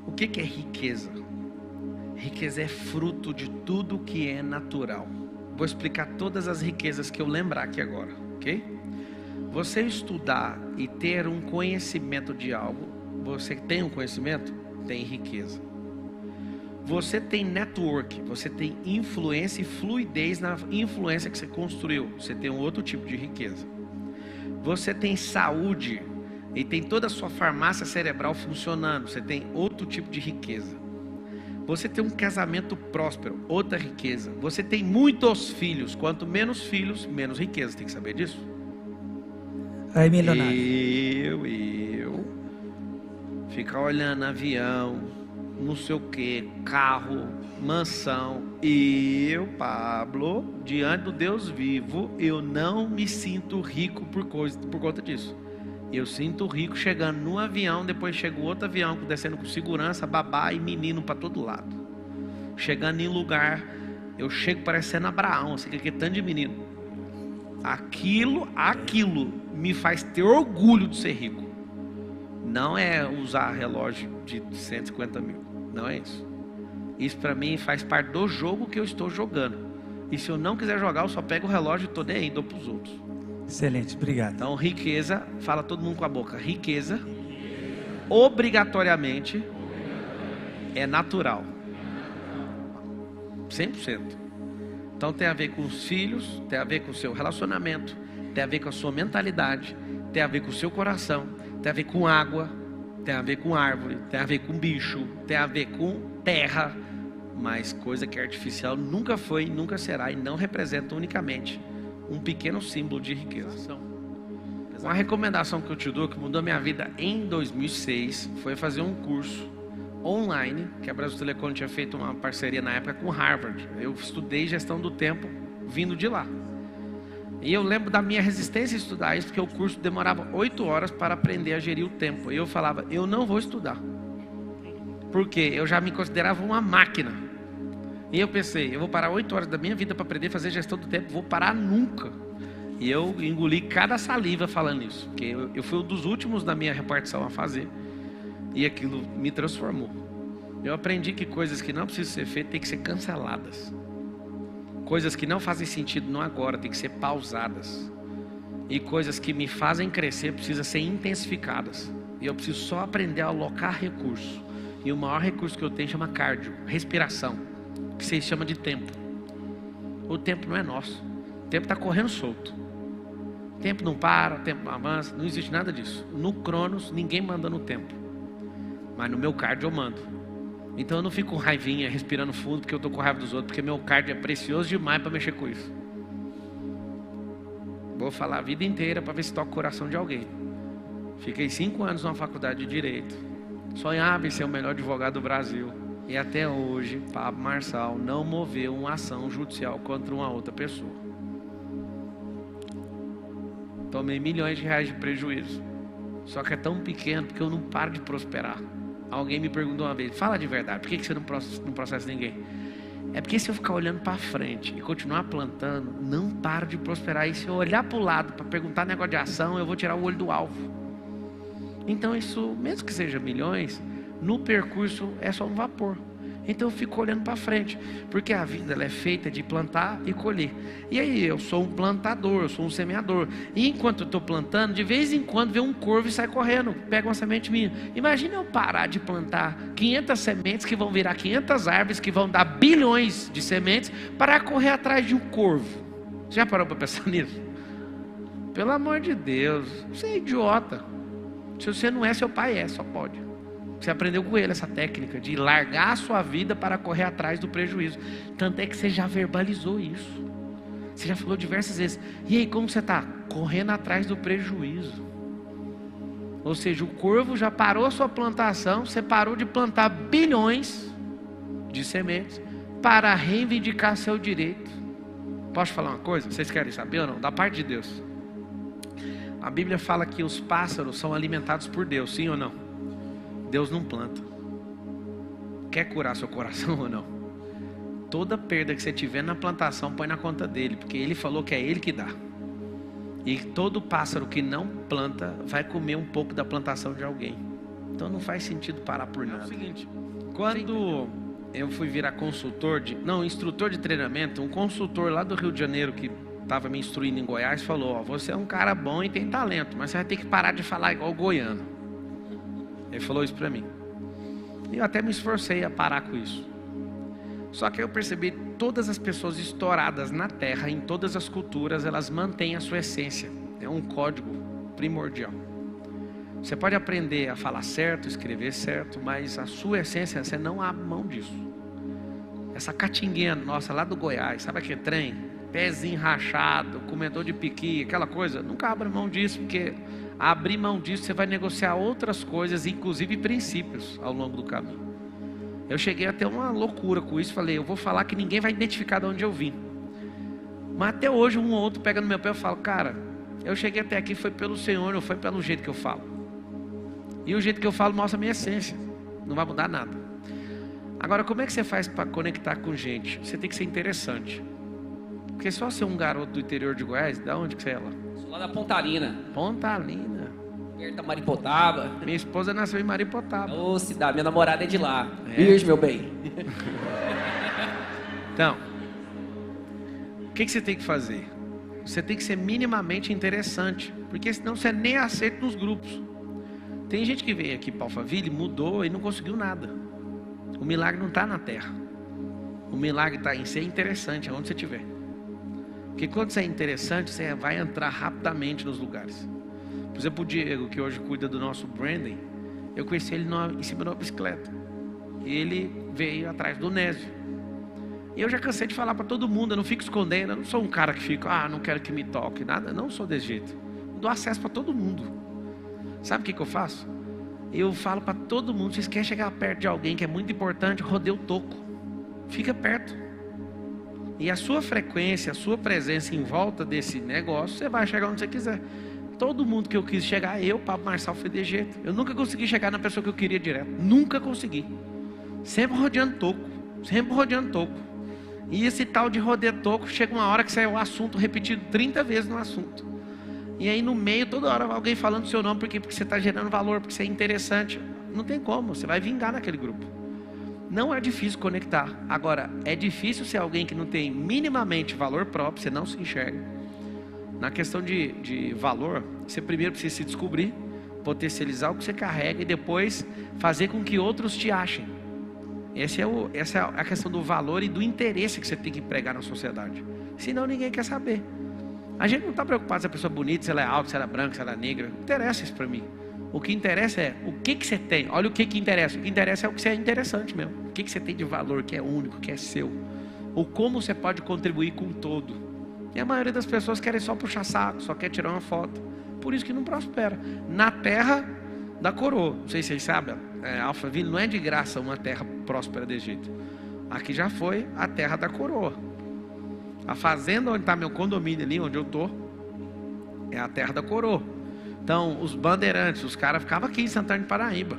O que é riqueza? Riqueza é fruto de tudo que é natural. Vou explicar todas as riquezas que eu lembrar aqui agora, ok? Você estudar e ter um conhecimento de algo, você tem um conhecimento? Tem riqueza. Você tem network, você tem influência e fluidez na influência que você construiu, você tem um outro tipo de riqueza. Você tem saúde e tem toda a sua farmácia cerebral funcionando, você tem outro tipo de riqueza. Você tem um casamento próspero, outra riqueza. Você tem muitos filhos, quanto menos filhos, menos riqueza, tem que saber disso. Aí, milionário. Eu ficar olhando avião, não sei o que, carro, mansão. Eu, Pablo, diante do Deus vivo, eu não me sinto rico por conta disso. Eu sinto rico chegando num avião, depois chega outro avião descendo com segurança, babá e menino para todo lado. Chegando em lugar, eu chego parecendo Abraão, assim, que tanto de menino. Aquilo me faz ter orgulho de ser rico. Não é usar relógio de 150 mil, não é isso. Isso para mim faz parte do jogo que eu estou jogando. E se eu não quiser jogar, eu só pego o relógio e estou nem aí, dou para os outros. Excelente, obrigado. Então riqueza, fala todo mundo com a boca. Riqueza, obrigatoriamente, é natural. 100%. Então tem a ver com os filhos, tem a ver com o seu relacionamento, tem a ver com a sua mentalidade, tem a ver com o seu coração, tem a ver com água, tem a ver com árvore, tem a ver com bicho, tem a ver com terra. Mas coisa que é artificial nunca foi, nunca será e não representa unicamente um pequeno símbolo de riqueza. Uma recomendação que eu te dou, que mudou minha vida em 2006, foi fazer um curso online, que a Brasil Telecom tinha feito uma parceria na época com Harvard. Eu estudei gestão do tempo vindo de lá. E eu lembro da minha resistência a estudar isso, porque o curso demorava 8 horas para aprender a gerir o tempo. E eu falava, eu não vou estudar. Porque eu já me considerava uma máquina. E eu pensei, eu vou parar 8 horas da minha vida para aprender a fazer gestão do tempo, vou parar nunca. E eu engoli cada saliva falando isso, porque eu fui um dos últimos da minha repartição a fazer. E aquilo me transformou. Eu aprendi que coisas que não precisam ser feitas têm que ser canceladas. Coisas que não fazem sentido no agora têm que ser pausadas. E coisas que me fazem crescer precisam ser intensificadas. E eu preciso só aprender a alocar recursos. E o maior recurso que eu tenho chama cardio, respiração, que se chama de tempo. O tempo não é nosso. O tempo está correndo solto. O tempo não para, o tempo não avança, não existe nada disso. No Cronos, ninguém manda no tempo. Mas no meu cardio eu mando. Então eu não fico com raivinha, respirando fundo, porque eu estou com raiva dos outros, porque meu cardio é precioso demais para mexer com isso. Vou falar a vida inteira para ver se toca o coração de alguém. Fiquei 5 anos na faculdade de Direito. Sonhava em ser o melhor advogado do Brasil. E até hoje, Pablo Marçal não moveu uma ação judicial contra uma outra pessoa. Tomei milhões de reais de prejuízo. Só que é tão pequeno porque eu não paro de prosperar. Alguém me perguntou uma vez, fala de verdade, por que você não processa ninguém? É porque se eu ficar olhando para frente e continuar plantando, não paro de prosperar. E se eu olhar para o lado para perguntar negócio de ação, eu vou tirar o olho do alvo. Então isso, mesmo que seja milhões, no percurso é só um vapor. Então eu fico olhando para frente, porque a vida ela é feita de plantar e colher. E aí eu sou um plantador, eu sou um semeador. E enquanto eu estou plantando, de vez em quando vem um corvo e sai correndo, pega uma semente minha. Imagina eu parar de plantar 500 sementes que vão virar 500 árvores, que vão dar bilhões de sementes, para correr atrás de um corvo. Você já parou para pensar nisso? Pelo amor de Deus, você é idiota. Se você não é, seu pai é, só pode. Você aprendeu com ele essa técnica de largar a sua vida para correr atrás do prejuízo. Tanto é que você já verbalizou isso. Você já falou diversas vezes. E aí, como você está? Correndo atrás do prejuízo. Ou seja, o corvo já parou a sua plantação. Você parou de plantar bilhões de sementes para reivindicar seu direito. Posso falar uma coisa? Vocês querem saber ou não? Da parte de Deus. A Bíblia fala que os pássaros são alimentados por Deus, sim ou não? Deus não planta. Quer curar seu coração ou não? Toda perda que você tiver na plantação, põe na conta dele, porque ele falou que é ele que dá. E todo pássaro que não planta vai comer um pouco da plantação de alguém. Então não faz sentido parar por nada. É o seguinte, quando eu fui virar instrutor de treinamento, um consultor lá do Rio de Janeiro que estava me instruindo em Goiás falou, você é um cara bom e tem talento, mas você vai ter que parar de falar igual goiano. Ele falou isso para mim. E eu até me esforcei a parar com isso. Só que eu percebi que todas as pessoas estouradas na terra, em todas as culturas, elas mantêm a sua essência. É um código primordial. Você pode aprender a falar certo, escrever certo, mas a sua essência, você não abre mão disso. Essa catinguinha nossa lá do Goiás, sabe aquele trem? Pezinho rachado, comedor de piqui, aquela coisa. Nunca abra mão disso, porque abrir mão disso você vai negociar outras coisas, inclusive princípios ao longo do caminho. Eu cheguei a ter uma loucura com isso. Falei, eu vou falar que ninguém vai identificar de onde eu vim. Mas até hoje um ou outro pega no meu pé e fala, cara, eu cheguei até aqui foi pelo Senhor, não foi pelo jeito que eu falo. E o jeito que eu falo mostra a minha essência. Não vai mudar nada. Agora, como é que você faz para conectar com gente? Você tem que ser interessante. Porque só ser um garoto do interior de Goiás, da onde que você é lá? Sou lá da Pontalina. Pontalina. Perto da Maripotaba. Minha esposa nasceu em Maripotaba. Ô, cidade, minha namorada é de lá. É. Virgem, meu bem. Então, o que você tem que fazer? Você tem que ser minimamente interessante, porque senão você nem aceita nos grupos. Tem gente que veio aqui para Alphaville, mudou e não conseguiu nada. O milagre não está na terra. O milagre está em ser interessante, aonde você estiver. Porque quando você é interessante, você vai entrar rapidamente nos lugares. Por exemplo, o Diego, que hoje cuida do nosso branding, eu conheci ele em cima de uma bicicleta. E ele veio atrás do Nésio. E eu já cansei de falar para todo mundo, eu não fico escondendo, eu não sou um cara que fica, não quero que me toque, nada, não sou desse jeito. Eu dou acesso para todo mundo. Sabe o que eu faço? Eu falo para todo mundo, vocês querem chegar perto de alguém que é muito importante, rodeia o toco. Fica perto. E a sua frequência, a sua presença em volta desse negócio, você vai chegar onde você quiser. Todo mundo que eu quis chegar, Pablo Marçal, foi de jeito. Eu nunca consegui chegar na pessoa que eu queria direto. Nunca consegui. Sempre rodeando toco. Sempre rodeando toco. E esse tal de rodear toco, chega uma hora que sai o assunto repetido 30 vezes no assunto. E aí no meio, toda hora alguém falando o seu nome, porque você está gerando valor, porque você é interessante. Não tem como, você vai vingar naquele grupo. Não é difícil conectar. Agora, é difícil ser alguém que não tem minimamente valor próprio, você não se enxerga. Na questão de valor, você primeiro precisa se descobrir, potencializar o que você carrega e depois fazer com que outros te achem. Essa é a questão do valor e do interesse que você tem que pregar na sociedade. Senão ninguém quer saber. A gente não está preocupado se a pessoa é bonita, se ela é alta, se ela é branca, se ela é negra. Não interessa isso para mim. O que interessa é o que você tem. Olha o que interessa. O que interessa é o que você é interessante mesmo. O que você tem de valor, que é único, que é seu. Ou como você pode contribuir com o todo. E a maioria das pessoas querem só puxar saco, só quer tirar uma foto. Por isso que não prospera. Na terra da coroa. Não sei se vocês sabem, Alphaville não é de graça uma terra próspera desse jeito. Aqui já foi a terra da coroa. A fazenda onde está meu condomínio ali, onde eu estou, é a terra da coroa. Então, os bandeirantes, os caras ficavam aqui em Santana de Paraíba.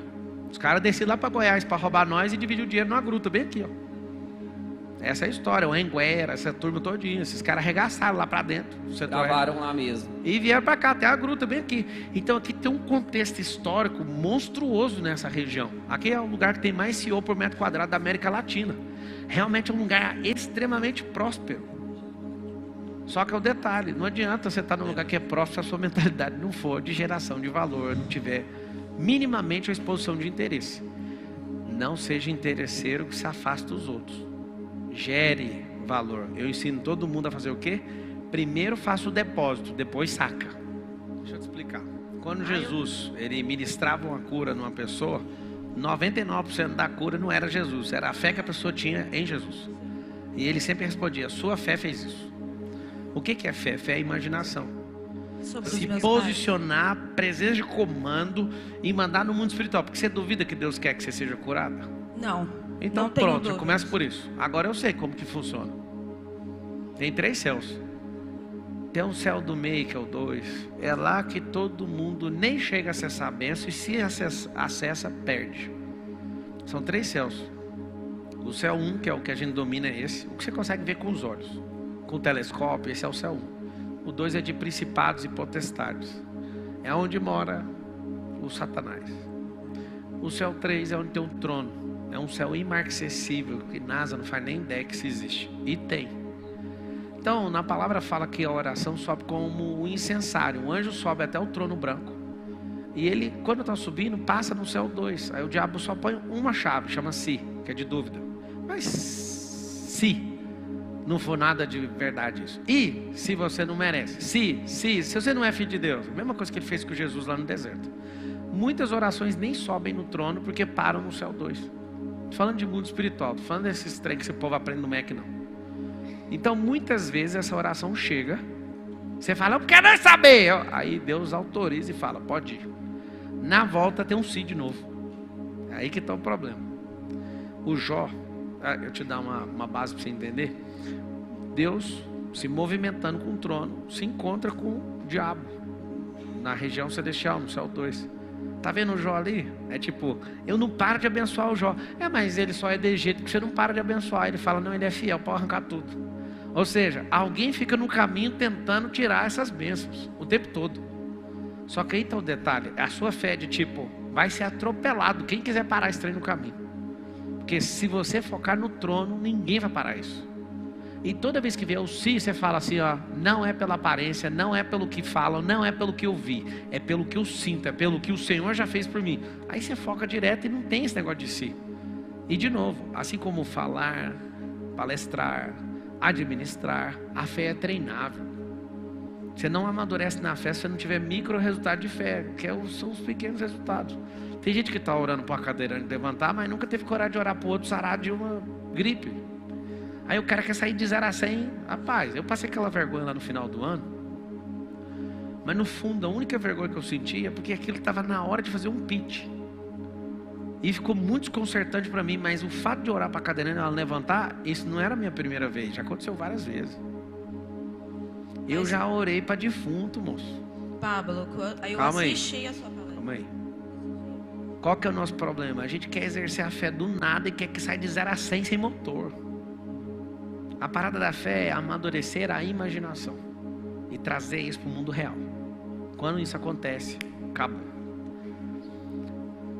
Os caras desciam lá para Goiás para roubar nós e dividir o dinheiro numa gruta, bem aqui, ó. Essa é a história, o Anguera, essa turma todinha. Esses caras arregaçaram lá para dentro. Gravaram lá mesmo. E vieram para cá, até a gruta, bem aqui. Então, aqui tem um contexto histórico monstruoso nessa região. Aqui é o lugar que tem mais CEO por metro quadrado da América Latina. Realmente é um lugar extremamente próspero. Só que é o detalhe, não adianta você estar num lugar que é próspero se a sua mentalidade não for de geração de valor, não tiver minimamente uma exposição de interesse. Não seja interesseiro que se afaste dos outros. Gere valor. Eu ensino todo mundo a fazer o quê? Primeiro faça o depósito, depois saca. Deixa eu te explicar. Quando Jesus ele ministrava uma cura numa pessoa, 99% da cura não era Jesus, era a fé que a pessoa tinha em Jesus. E ele sempre respondia, sua fé fez isso. O que é fé? Fé é imaginação. Se posicionar, presença de comando e mandar no mundo espiritual. Porque você duvida que Deus quer que você seja curada? Não. Então não tenho pronto, dúvidas. começa por isso. Agora eu sei como que funciona. Tem 3 céus. Tem um céu do meio que é o 2. É lá que todo mundo nem chega a acessar a bênção. E se acessa, perde. São 3 céus. O céu 1, que é o que a gente domina, é esse. O que você consegue ver com os olhos. Com o telescópio, esse é o céu 1. O 2 é de principados e potestades. É onde mora o Satanás. O céu 3 é onde tem um trono. É um céu imarcessível, que NASA não faz nem ideia que isso existe. E tem. Então, na palavra fala que a oração sobe como um incensário. O anjo sobe até o trono branco. E ele, quando está subindo, passa no céu 2. Aí o diabo só põe uma chave, chama se, que é de dúvida. Mas se não for nada de verdade isso. E se você não merece. Se você não é filho de Deus. A mesma coisa que ele fez com Jesus lá no deserto. Muitas orações nem sobem no trono porque param no céu 2. Tô falando de mundo espiritual. Tô falando desses trem que esse povo aprende no MEC, não. Então muitas vezes essa oração chega. Você fala, eu quero saber. Aí Deus autoriza e fala, pode ir. Na volta tem um si de novo. É aí que está o problema. O Jó, eu te dar uma base para você entender. Deus se movimentando com o trono se encontra com o diabo na região celestial, no céu 2. Tá vendo o Jó ali? É tipo, eu não paro de abençoar o Jó. Mas ele só é de jeito que você não para de abençoar. Ele fala, não, ele é fiel, pode arrancar tudo. Ou seja, alguém fica no caminho tentando tirar essas bênçãos o tempo todo. Só que aí está o detalhe, a sua fé é de tipo, vai ser atropelado quem quiser parar esse trem no caminho. Porque se você focar no trono, ninguém vai parar isso. E toda vez que vier o si, você fala assim, ó, não é pela aparência, não é pelo que falam, não é pelo que eu vi, é pelo que eu sinto, é pelo que o Senhor já fez por mim. Aí você foca direto e não tem esse negócio de si. E de novo, assim como falar, palestrar, administrar, a fé é treinável. Você não amadurece na fé se você não tiver micro resultado de fé, que são os pequenos resultados. Tem gente que está orando para uma cadeirante levantar, mas nunca teve coragem de orar para o outro sarar de uma gripe. Aí o cara quer sair de 0 a 100. Rapaz, eu passei aquela vergonha lá no final do ano. Mas no fundo, a única vergonha que eu sentia é porque aquilo estava na hora de fazer um pitch. E ficou muito desconcertante para mim, mas o fato de orar para a cadeirante ela levantar, isso não era a minha primeira vez, já aconteceu várias vezes. Eu já orei para defunto, moço. Pablo, aí eu assisti a sua palestra. Calma aí. Qual que é o nosso problema? A gente quer exercer a fé do nada e quer que saia de 0 a 100 sem motor. A parada da fé é amadurecer a imaginação e trazer isso para o mundo real. Quando isso acontece, acabou.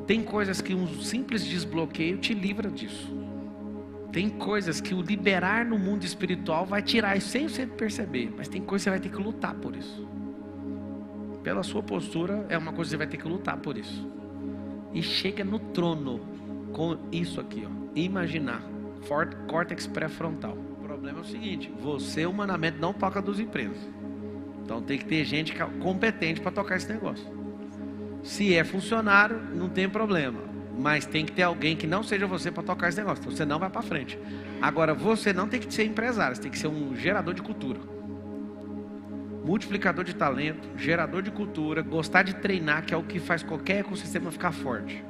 Tem coisas que um simples desbloqueio te livra disso. Tem coisas que o liberar no mundo espiritual vai tirar isso sem você perceber. Mas tem coisas que você vai ter que lutar por isso. Pela sua postura, é uma coisa que você vai ter que lutar por isso. E chega no trono com isso aqui, ó. Imaginar. Córtex pré-frontal. O problema é o seguinte: você humanamente não toca 2 empresas. Então tem que ter gente competente para tocar esse negócio. Se é funcionário, não tem problema. Mas tem que ter alguém que não seja você para tocar esse negócio. Então você não vai para frente. Agora você não tem que ser empresário. Você tem que ser um gerador de cultura. Multiplicador de talento, gerador de cultura, gostar de treinar, que é o que faz qualquer ecossistema ficar forte.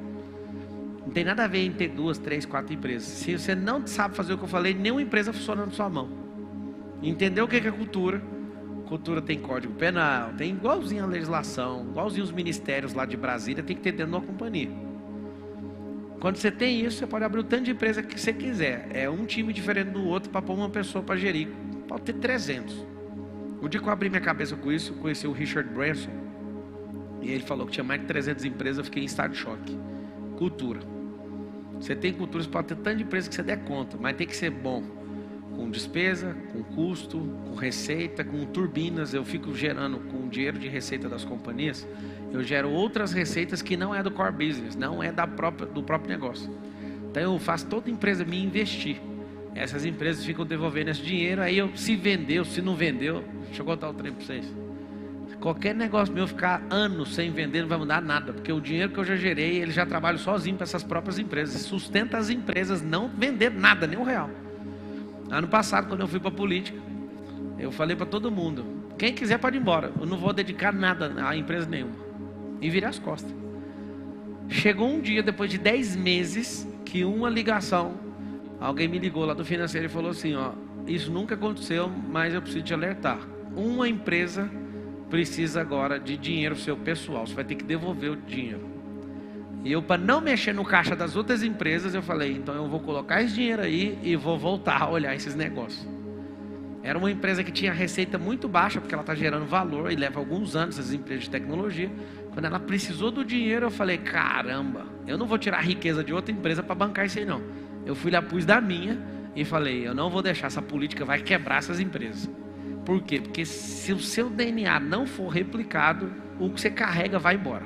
Não tem nada a ver em ter 2, 3, 4 empresas. Se você não sabe fazer o que eu falei, nenhuma empresa funciona na sua mão. Entendeu o que é cultura? Cultura tem código penal, tem igualzinho a legislação, igualzinho os ministérios lá de Brasília, tem que ter dentro de uma companhia. Quando você tem isso, você pode abrir o tanto de empresa que você quiser. É um time diferente do outro para pôr uma pessoa para gerir. Pode ter 300. O dia que eu abri minha cabeça com isso, eu conheci o Richard Branson. E ele falou que tinha mais de 300 empresas, eu fiquei em estado de choque. Cultura. Você tem cultura, você pode ter tanto de empresa que você der conta, mas tem que ser bom. Com despesa, com custo, com receita, com turbinas. Eu fico gerando com dinheiro de receita das companhias. Eu gero outras receitas que não é do core business, não é do próprio negócio. Então eu faço toda empresa me investir. Essas empresas ficam devolvendo esse dinheiro. Aí eu, se vendeu, se não vendeu, deixa eu contar o trem para vocês. Qualquer negócio meu ficar anos sem vender não vai mudar nada, porque o dinheiro que eu já gerei, ele já trabalha sozinho para essas próprias empresas. Sustenta as empresas não vender nada, nem um real. Ano passado, quando eu fui para a política, eu falei para todo mundo: quem quiser pode ir embora, eu não vou dedicar nada a empresa nenhuma. E virei as costas. Chegou um dia, depois de 10 meses, que uma ligação, alguém me ligou lá do financeiro e falou assim: ó, isso nunca aconteceu, mas eu preciso te alertar. Uma empresa precisa agora de dinheiro seu pessoal, você vai ter que devolver o dinheiro. E eu, para não mexer no caixa das outras empresas, eu falei: então eu vou colocar esse dinheiro aí e vou voltar a olhar esses negócios. Era uma empresa que tinha receita muito baixa, porque ela está gerando valor e leva alguns anos, essas empresas de tecnologia. Quando ela precisou do dinheiro, eu falei: caramba, eu não vou tirar a riqueza de outra empresa para bancar isso aí não. Eu fui lá, pus da minha e falei: eu não vou deixar, essa política vai quebrar essas empresas. Por quê? Porque se o seu DNA não for replicado, o que você carrega vai embora.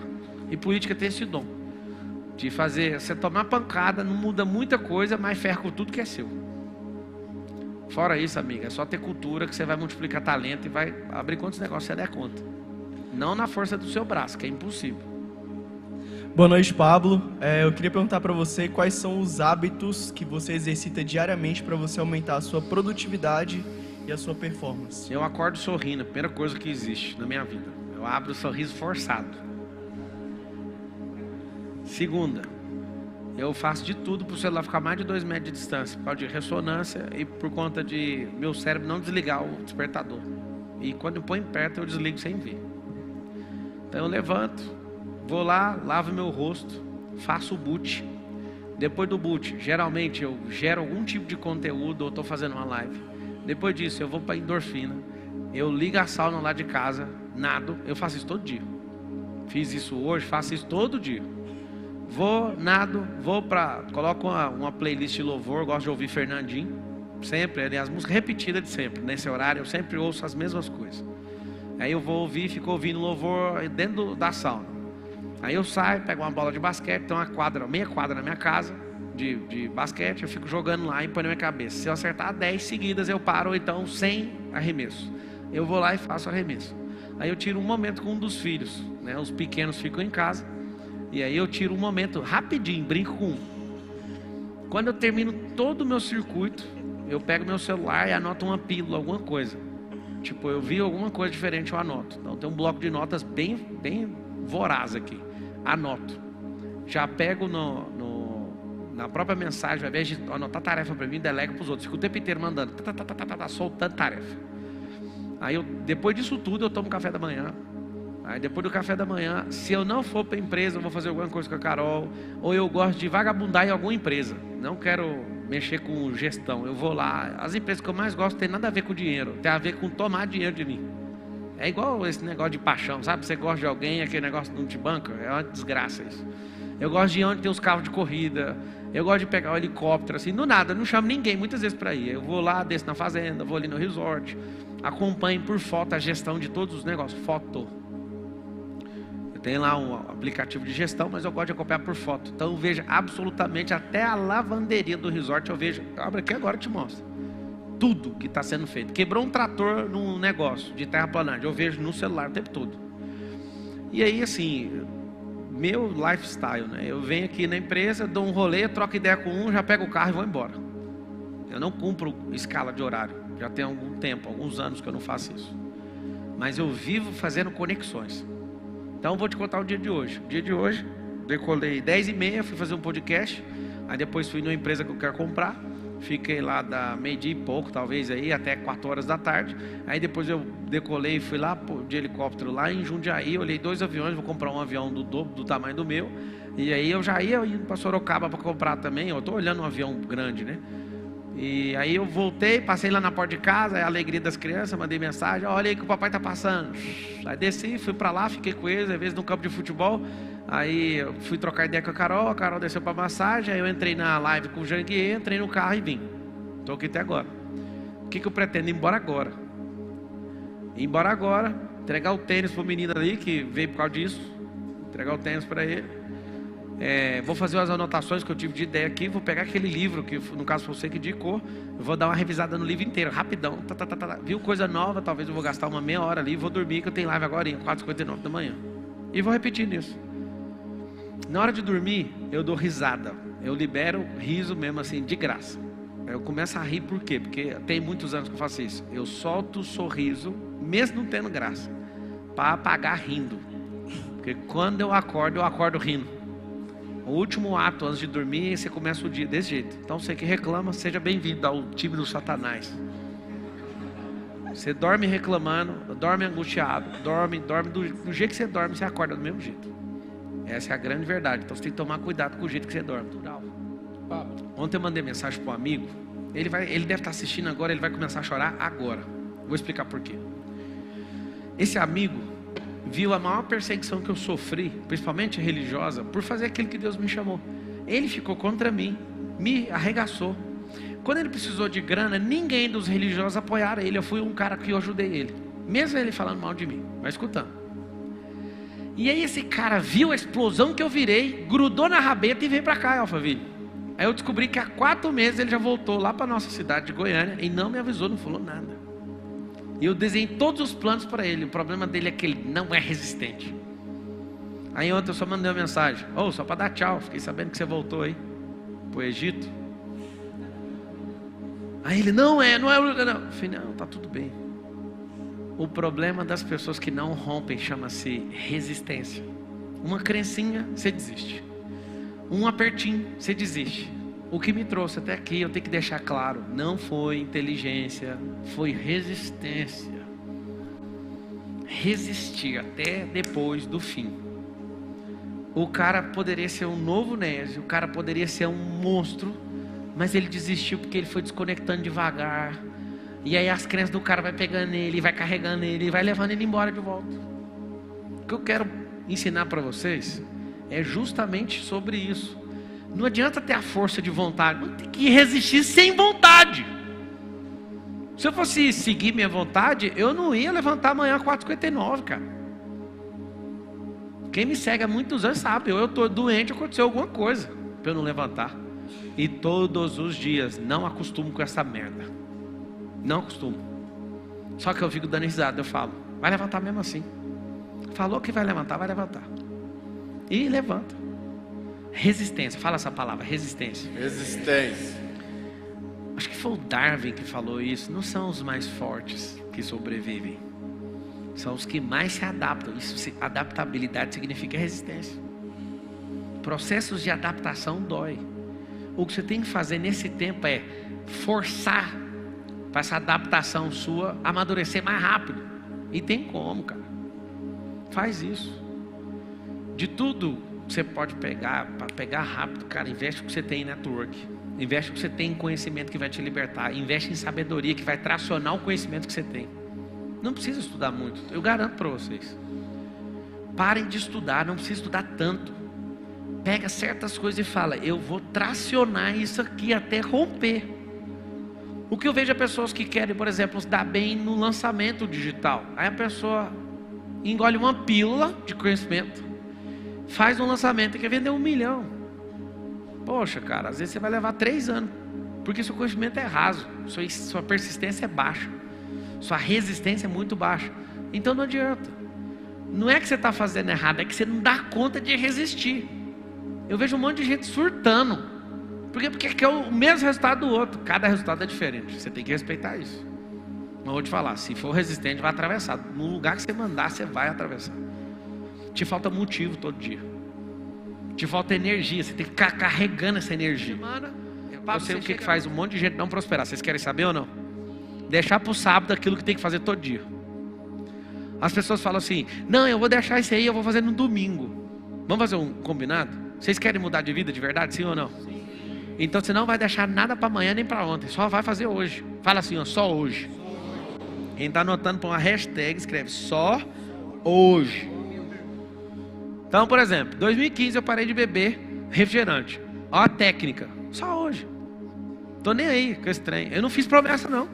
E política tem esse dom de fazer você tomar pancada, não muda muita coisa, mas ferra com tudo que é seu. Fora isso, amiga, é só ter cultura que você vai multiplicar talento e vai abrir quantos negócios você der conta. Não na força do seu braço, que é impossível. Boa noite, Pablo. Eu queria perguntar para você quais são os hábitos que você exercita diariamente para você aumentar a sua produtividade e a sua performance. Eu acordo sorrindo, a primeira coisa que existe na minha vida. Eu abro o sorriso forçado. Segunda, eu faço de tudo para o celular ficar mais de 2 metros de distância, por causa de ressonância e por conta de meu cérebro não desligar o despertador. E quando eu ponho perto, eu desligo sem ver. Então eu levanto, vou lá, lavo meu rosto, faço o boot. Depois do boot, geralmente eu gero algum tipo de conteúdo ou estou fazendo uma live. Depois disso, eu vou para endorfina. Eu ligo a sauna lá de casa, nado. Eu faço isso todo dia. Fiz isso hoje, faço isso todo dia. Vou, nado, coloco uma playlist de louvor, gosto de ouvir Fernandinho. Sempre, aliás, música repetida de sempre. Nesse horário eu sempre ouço as mesmas coisas. Aí eu vou ouvir, fico ouvindo louvor dentro da sauna. Aí eu saio, pego uma bola de basquete, tem uma quadra, meia quadra na minha casa de basquete, eu fico jogando lá e põe na minha cabeça. Se eu acertar 10 seguidas, eu paro, ou então 100 arremessos. Eu vou lá e faço arremesso. Aí eu tiro um momento com um dos filhos, né? Os pequenos ficam em casa. E aí eu tiro um momento rapidinho, brinco com um. Quando eu termino todo o meu circuito, eu pego meu celular e anoto uma pílula, alguma coisa. Tipo, eu vi alguma coisa diferente, eu anoto. Então tem um bloco de notas bem voraz aqui. Anoto. Já pego no na própria mensagem, ao invés de anotar tarefa para mim, delega para os outros. Fico o tempo inteiro mandando, soltando tarefa. Aí depois disso tudo eu tomo café da manhã. Aí depois do café da manhã, se eu não for para a empresa, eu vou fazer alguma coisa com a Carol. Ou eu gosto de vagabundar em alguma empresa. Não quero mexer com gestão. Eu vou lá. As empresas que eu mais gosto tem nada a ver com dinheiro. Tem a ver com tomar dinheiro de mim. É igual esse negócio de paixão, sabe? Você gosta de alguém, aquele negócio não te banca. É uma desgraça isso. Eu gosto de ir onde tem os carros de corrida. Eu gosto de pegar o helicóptero, assim, do nada. Eu não chamo ninguém muitas vezes para ir. Eu vou lá, desço na fazenda, vou ali no resort. Acompanho por foto a gestão de todos os negócios. Foto. Tem lá um aplicativo de gestão, mas eu gosto de acompanhar por foto. Então eu vejo absolutamente, até a lavanderia do resort eu vejo. Abre aqui agora, eu te mostro. Tudo que está sendo feito. Quebrou um trator num negócio de terraplanagem, eu vejo no celular o tempo todo. E aí assim, meu lifestyle, né? Eu venho aqui na empresa, dou um rolê, troco ideia com um, já pego o carro e vou embora. Eu não cumpro escala de horário. Já tem algum tempo, alguns anos que eu não faço isso. Mas eu vivo fazendo conexões. Então vou te contar o dia de hoje. O dia de hoje, decolei 10h30, fui fazer um podcast. Aí depois fui numa empresa que eu quero comprar. Fiquei lá da meio-dia e pouco, talvez aí, até 4 horas da tarde. Aí depois eu decolei, fui lá de helicóptero lá em Jundiaí. Olhei 2 aviões, vou comprar um avião do dobro do tamanho do meu. E aí eu já ia indo para Sorocaba para comprar também. Eu estou olhando um avião grande, né? E aí eu voltei, passei lá na porta de casa, a alegria das crianças, mandei mensagem, olha aí que o papai tá passando. Aí desci, fui pra lá, fiquei com eles, às vezes no campo de futebol. Aí eu fui trocar ideia com a Carol desceu pra massagem, aí eu entrei na live com o Janguier, entrei no carro e vim. Tô aqui até agora. O que eu pretendo? Ir embora agora. Ir embora agora, entregar o tênis pro menino ali, que veio por causa disso. Entregar o tênis pra ele. Vou fazer as anotações que eu tive de ideia aqui. Vou pegar aquele livro que no caso foi você que indicou. Eu vou dar uma revisada no livro inteiro, rapidão. Viu coisa nova, talvez eu vou gastar uma meia hora ali. Vou dormir, que eu tenho live agora, 4h59 da manhã. E vou repetir nisso. Na hora de dormir, eu dou risada. Eu libero riso mesmo assim, de graça. Eu começo a rir por quê? Porque tem muitos anos que eu faço isso. Eu solto o sorriso, mesmo não tendo graça, para apagar rindo. Porque quando eu acordo rindo. O último ato antes de dormir, você começa o dia desse jeito. Então você que reclama, seja bem-vindo ao time do Satanás. Você dorme reclamando, dorme angustiado, dorme do jeito que você dorme, você acorda do mesmo jeito. Essa é a grande verdade. Então você tem que tomar cuidado com o jeito que você dorme. Ontem eu mandei mensagem para um amigo. Ele deve estar assistindo agora, ele vai começar a chorar agora. Vou explicar por quê. Esse amigo viu a maior perseguição que eu sofri, principalmente religiosa, por fazer aquilo que Deus me chamou. Ele ficou contra mim, me arregaçou. Quando ele precisou de grana, ninguém dos religiosos apoiaram ele. Eu fui um cara que eu ajudei ele, mesmo ele falando mal de mim, mas escutando. E aí esse cara viu a explosão que eu virei, grudou na rabeta e veio para cá, Alphaville. Aí eu descobri que há 4 meses ele já voltou lá para nossa cidade de Goiânia e não me avisou, não falou nada. E eu desenhei todos os planos para ele. O problema dele é que ele não é resistente. Aí ontem eu só mandei uma mensagem: só para dar tchau, fiquei sabendo que você voltou aí pro Egito. Aí ele, não. Eu falei, não, tá tudo bem. O problema das pessoas que não rompem chama-se resistência. Uma crencinha, você desiste. Um apertinho, você desiste. O que me trouxe até aqui, eu tenho que deixar claro, não foi inteligência, foi resistência. Resistir até depois do fim. O cara poderia ser um novo Nésio, o cara poderia ser um monstro, mas ele desistiu porque ele foi desconectando devagar. E aí as crenças do cara vai pegando ele, vai carregando ele, vai levando ele embora de volta. O que eu quero ensinar para vocês é justamente sobre isso. Não adianta ter a força de vontade, não tem que resistir sem vontade. Se eu fosse seguir minha vontade, eu não ia levantar amanhã às 4h59, cara. Quem me segue há muitos anos sabe, eu estou doente, aconteceu alguma coisa para eu não levantar. E todos os dias, não acostumo com essa merda. Não acostumo. Só que eu fico dando risada, eu falo, vai levantar mesmo assim. Falou que vai levantar, vai levantar. E levanta. Resistência, fala essa palavra, resistência. Resistência. Acho que foi o Darwin que falou isso. Não são os mais fortes que sobrevivem, são os que mais se adaptam. Adaptabilidade significa resistência. Processos de adaptação dói. O que você tem que fazer nesse tempo é forçar para essa adaptação sua amadurecer mais rápido. E tem como, cara. Faz isso. De tudo que você pode pegar, para pegar rápido, cara, investe o que você tem em network. Investe o que você tem em conhecimento que vai te libertar. Investe em sabedoria que vai tracionar o conhecimento que você tem. Não precisa estudar muito, eu garanto para vocês. Parem de estudar, não precisa estudar tanto. Pega certas coisas e fala, eu vou tracionar isso aqui até romper. O que eu vejo é pessoas que querem, por exemplo, se dar bem no lançamento digital. Aí a pessoa engole uma pílula de conhecimento, faz um lançamento e quer vender 1 milhão. Poxa, cara, às vezes você vai levar 3 anos, porque seu conhecimento é raso, sua persistência é baixa, sua resistência é muito baixa. Então não adianta. Não é que você está fazendo errado, é que você não dá conta de resistir. Eu vejo um monte de gente surtando. Por quê? Porque quer o mesmo resultado do outro. Cada resultado é diferente. Você tem que respeitar isso. Mas vou te falar, se for resistente, vai atravessar. No lugar que você mandar, você vai atravessar. Te falta motivo todo dia. Te falta energia. Você tem que ficar carregando essa energia. Eu sei o que faz um monte de gente não prosperar. Vocês querem saber ou não? Deixar para o sábado aquilo que tem que fazer todo dia. As pessoas falam assim, não, eu vou deixar isso aí, eu vou fazer no domingo. Vamos fazer um combinado? Vocês querem mudar de vida de verdade, sim ou não? Sim. Então você não vai deixar nada para amanhã nem para ontem, só vai fazer hoje. Fala assim, ó, só hoje. Quem está anotando, põe uma hashtag, escreve só hoje. Então, por exemplo, 2015 eu parei de beber refrigerante. Ó a técnica, só hoje. Tô nem aí com esse trem. Eu não fiz promessa não.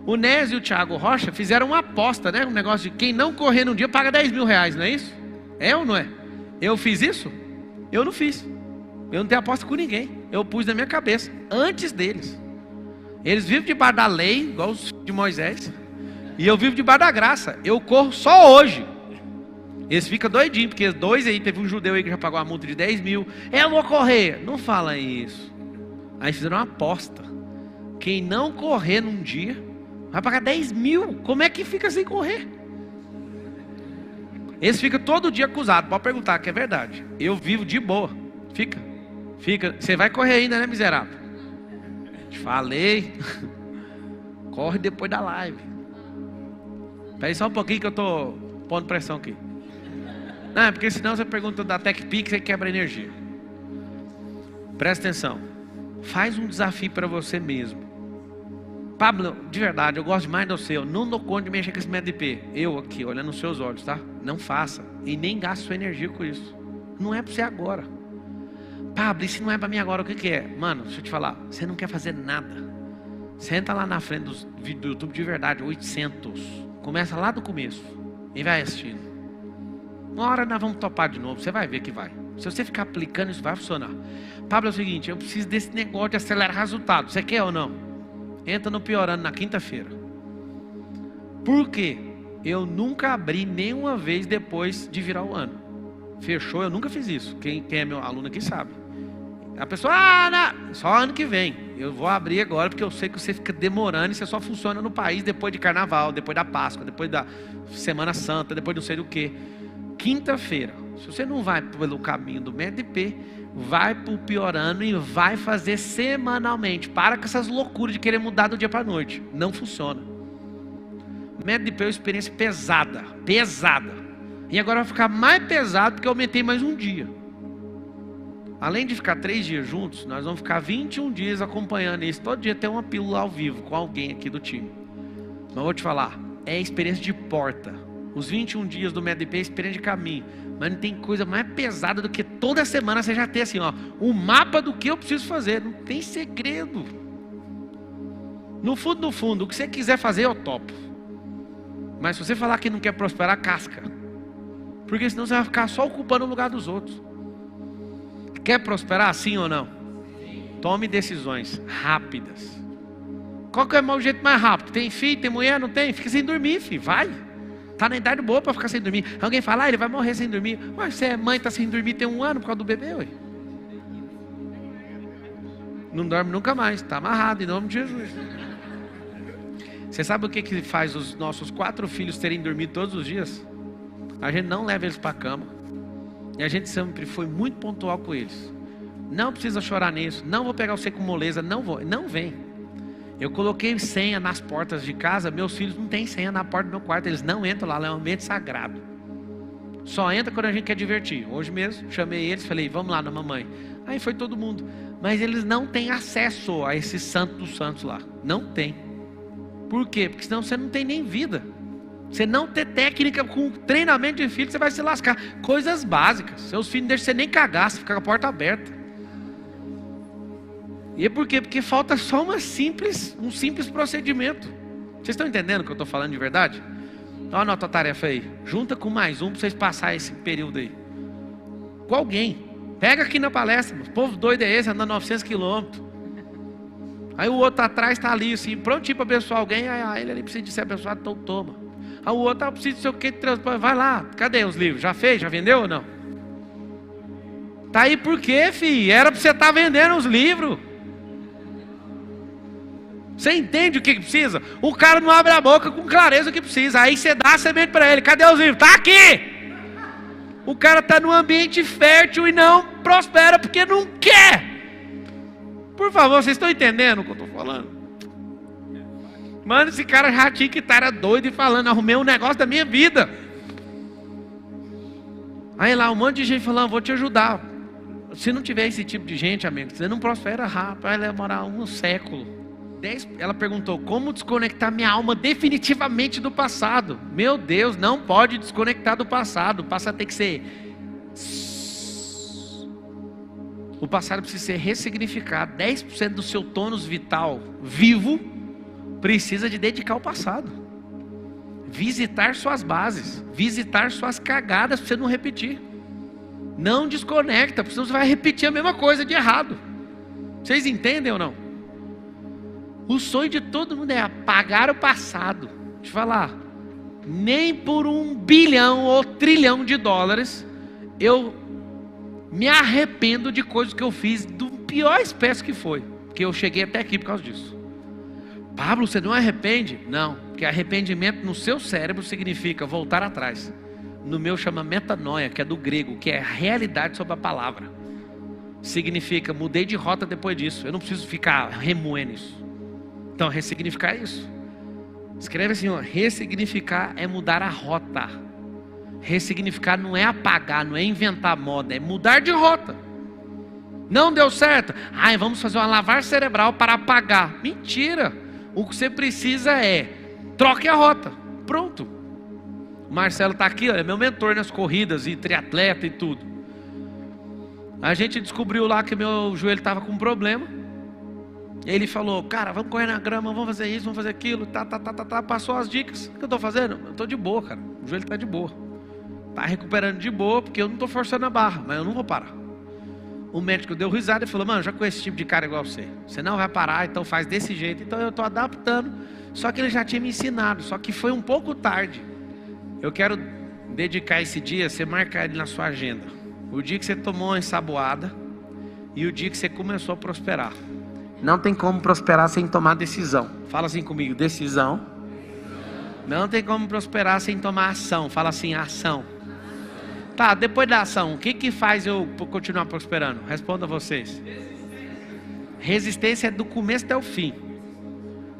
O Nésio e o Thiago Rocha fizeram uma aposta, né? Um negócio de quem não correr num dia paga 10 mil reais, não é isso? É ou não é? Eu fiz isso? Eu não fiz. Eu não tenho aposta com ninguém. Eu pus na minha cabeça, antes deles. Eles vivem debaixo da lei, igual os de Moisés. E eu vivo debaixo da graça. Eu corro só hoje. Eles ficam doidinhos, porque 2 aí, teve um judeu aí que já pagou uma multa de 10 mil. Eu vou correr. Não fala isso. Aí fizeram uma aposta. Quem não correr num dia vai pagar 10 mil. Como é que fica sem correr? Eles ficam todo dia acusados. Pode perguntar, que é verdade. Eu vivo de boa. Fica. Você vai correr ainda, né, miserável? Te falei. Corre depois da live. Espera aí só um pouquinho que eu tô pondo pressão aqui. Não, é porque senão você pergunta da TechPix e quebra energia. Presta atenção. Faz um desafio para você mesmo. Pablo, de verdade, eu gosto demais do seu. Não dou conta de mexer com esse MedP. Eu aqui, olhando nos seus olhos, tá? Não faça. E nem gaste sua energia com isso. Não é para você agora. Pablo, e se não é para mim agora, o que é? Mano, deixa eu te falar. Você não quer fazer nada. Senta lá na frente dos vídeos do YouTube de verdade, 800. Começa lá do começo. E vai assistindo. Uma hora nós vamos topar de novo. Você vai ver que vai. Se você ficar aplicando, isso vai funcionar. Pablo, é o seguinte, eu preciso desse negócio de acelerar resultado. Você quer ou não? Entra no Piorando na quinta-feira. Por quê? Eu nunca abri nenhuma vez depois de virar o ano. Fechou, eu nunca fiz isso. Quem é meu aluno aqui sabe. A pessoa, não, só ano que vem. Eu vou abrir agora porque eu sei que você fica demorando e você só funciona no país depois de carnaval, depois da Páscoa, depois da Semana Santa, depois não sei do que. Quinta-feira. Se você não vai pelo caminho do MedP, vai pro Piorando e vai fazer semanalmente. Para com essas loucuras de querer mudar do dia para a noite. Não funciona. MedP é uma experiência pesada. Pesada. E agora vai ficar mais pesado porque eu aumentei mais um dia. Além de ficar 3 dias juntos, nós vamos ficar 21 dias acompanhando isso. Todo dia tem uma pílula ao vivo com alguém aqui do time. Mas eu vou te falar, é experiência de porta. Os 21 dias do MedP é experiência de caminho. Mas não tem coisa mais pesada do que toda semana você já ter assim, ó, um mapa do que eu preciso fazer. Não tem segredo. No fundo, o que você quiser fazer eu topo. Mas se você falar que não quer prosperar, casca. Porque senão você vai ficar só ocupando o lugar dos outros. Quer prosperar, sim ou não? Tome decisões rápidas. Qual que é o jeito mais rápido? Tem filho, tem mulher, não tem? Fica sem dormir, filho, vai. Tá na idade boa para ficar sem dormir. Alguém fala, ele vai morrer sem dormir. Mas você é mãe, tá sem dormir tem 1 ano por causa do bebê, ué. Não dorme nunca mais, tá amarrado em nome de Jesus. Você sabe o que faz os nossos 4 filhos terem dormido todos os dias? A gente não leva eles para a cama. E a gente sempre foi muito pontual com eles. Não precisa chorar nisso. Não vou pegar você com moleza. Não vou. Não vem. Eu coloquei senha nas portas de casa. Meus filhos não têm senha na porta do meu quarto. Eles não entram lá. Lá é um ambiente sagrado. Só entra quando a gente quer divertir. Hoje mesmo, chamei eles. Falei, vamos lá na mamãe. Aí foi todo mundo. Mas eles não têm acesso a esse santo dos santos lá. Não tem. Por quê? Porque senão você não tem nem vida. Você não ter técnica com treinamento de filho, você vai se lascar. Coisas básicas. Seus filhos não deixam você nem cagar, você fica com a porta aberta. E é por quê? Porque falta só um simples procedimento. Vocês estão entendendo o que eu estou falando de verdade? Então anota a tarefa aí. Junta com mais um para vocês passarem esse período aí. Com alguém. Pega aqui na palestra. O povo doido é esse, anda 900 quilômetros. Aí o outro atrás está ali, assim, prontinho para abençoar alguém. Aí ele ali precisa de ser abençoado, então toma. Aí o outro precisa de ser o que de transporte. Vai lá, cadê os livros? Já fez? Já vendeu ou não? Tá aí por quê, filho? Era para você estar vendendo os livros. Você entende o que precisa? O cara não abre a boca com clareza o que precisa. Aí você dá a semente para ele. Cadê os livros? Tá aqui! O cara está num ambiente fértil e não prospera porque não quer. Por favor, vocês estão entendendo o que eu estou falando? Mano, esse cara já tinha que estar doido e falando, arrumei um negócio da minha vida. Aí lá um monte de gente falando, vou te ajudar. Se não tiver esse tipo de gente, amigo, você não prospera rápido, vai demorar um século. Ela perguntou, como desconectar minha alma definitivamente do passado? Meu Deus, não pode desconectar do passado. O passado tem que ser... O passado precisa ser ressignificado. 10% do seu tônus vital vivo precisa de dedicar ao passado. Visitar suas bases. Visitar suas cagadas para você não repetir. Não desconecta, porque senão você vai repetir a mesma coisa de errado. Vocês entendem ou não? O sonho de todo mundo é apagar o passado. Deixa eu falar. Nem por 1 bilhão ou trilhão de dólares eu me arrependo de coisas que eu fiz do pior espécie que foi. Porque eu cheguei até aqui por causa disso. Pablo, você não arrepende? Não, porque arrependimento no seu cérebro significa voltar atrás. No meu chama metanoia, que é do grego, que é a realidade sobre a palavra. Significa, mudei de rota depois disso. Eu não preciso ficar remoendo isso. Então, ressignificar é isso. Escreve assim, ó, ressignificar é mudar a rota. Ressignificar não é apagar, não é inventar moda, é mudar de rota. Não deu certo? Ai, vamos fazer uma lavagem cerebral para apagar. Mentira. O que você precisa é, troque a rota. Pronto. O Marcelo está aqui, ó, é meu mentor nas corridas e triatleta e tudo. A gente descobriu lá que meu joelho estava com um problema. Ele falou, cara, vamos correr na grama, vamos fazer isso, vamos fazer aquilo, passou as dicas. O que eu estou fazendo? Eu estou de boa, cara, o joelho está de boa. Está recuperando de boa, porque eu não estou forçando a barra, mas eu não vou parar. O médico deu risada e falou, mano, já conheço esse tipo de cara igual você não vai parar, então faz desse jeito. Então eu estou adaptando, só que ele já tinha me ensinado, só que foi um pouco tarde. Eu quero dedicar esse dia, você marcar ele na sua agenda. O dia que você tomou uma ensaboada e o dia que você começou a prosperar. Não tem como prosperar sem tomar decisão. Fala assim comigo, decisão. Não tem como prosperar sem tomar ação. Fala assim, ação. Tá, depois da ação, o que faz eu continuar prosperando? Responda vocês. Resistência é do começo até o fim.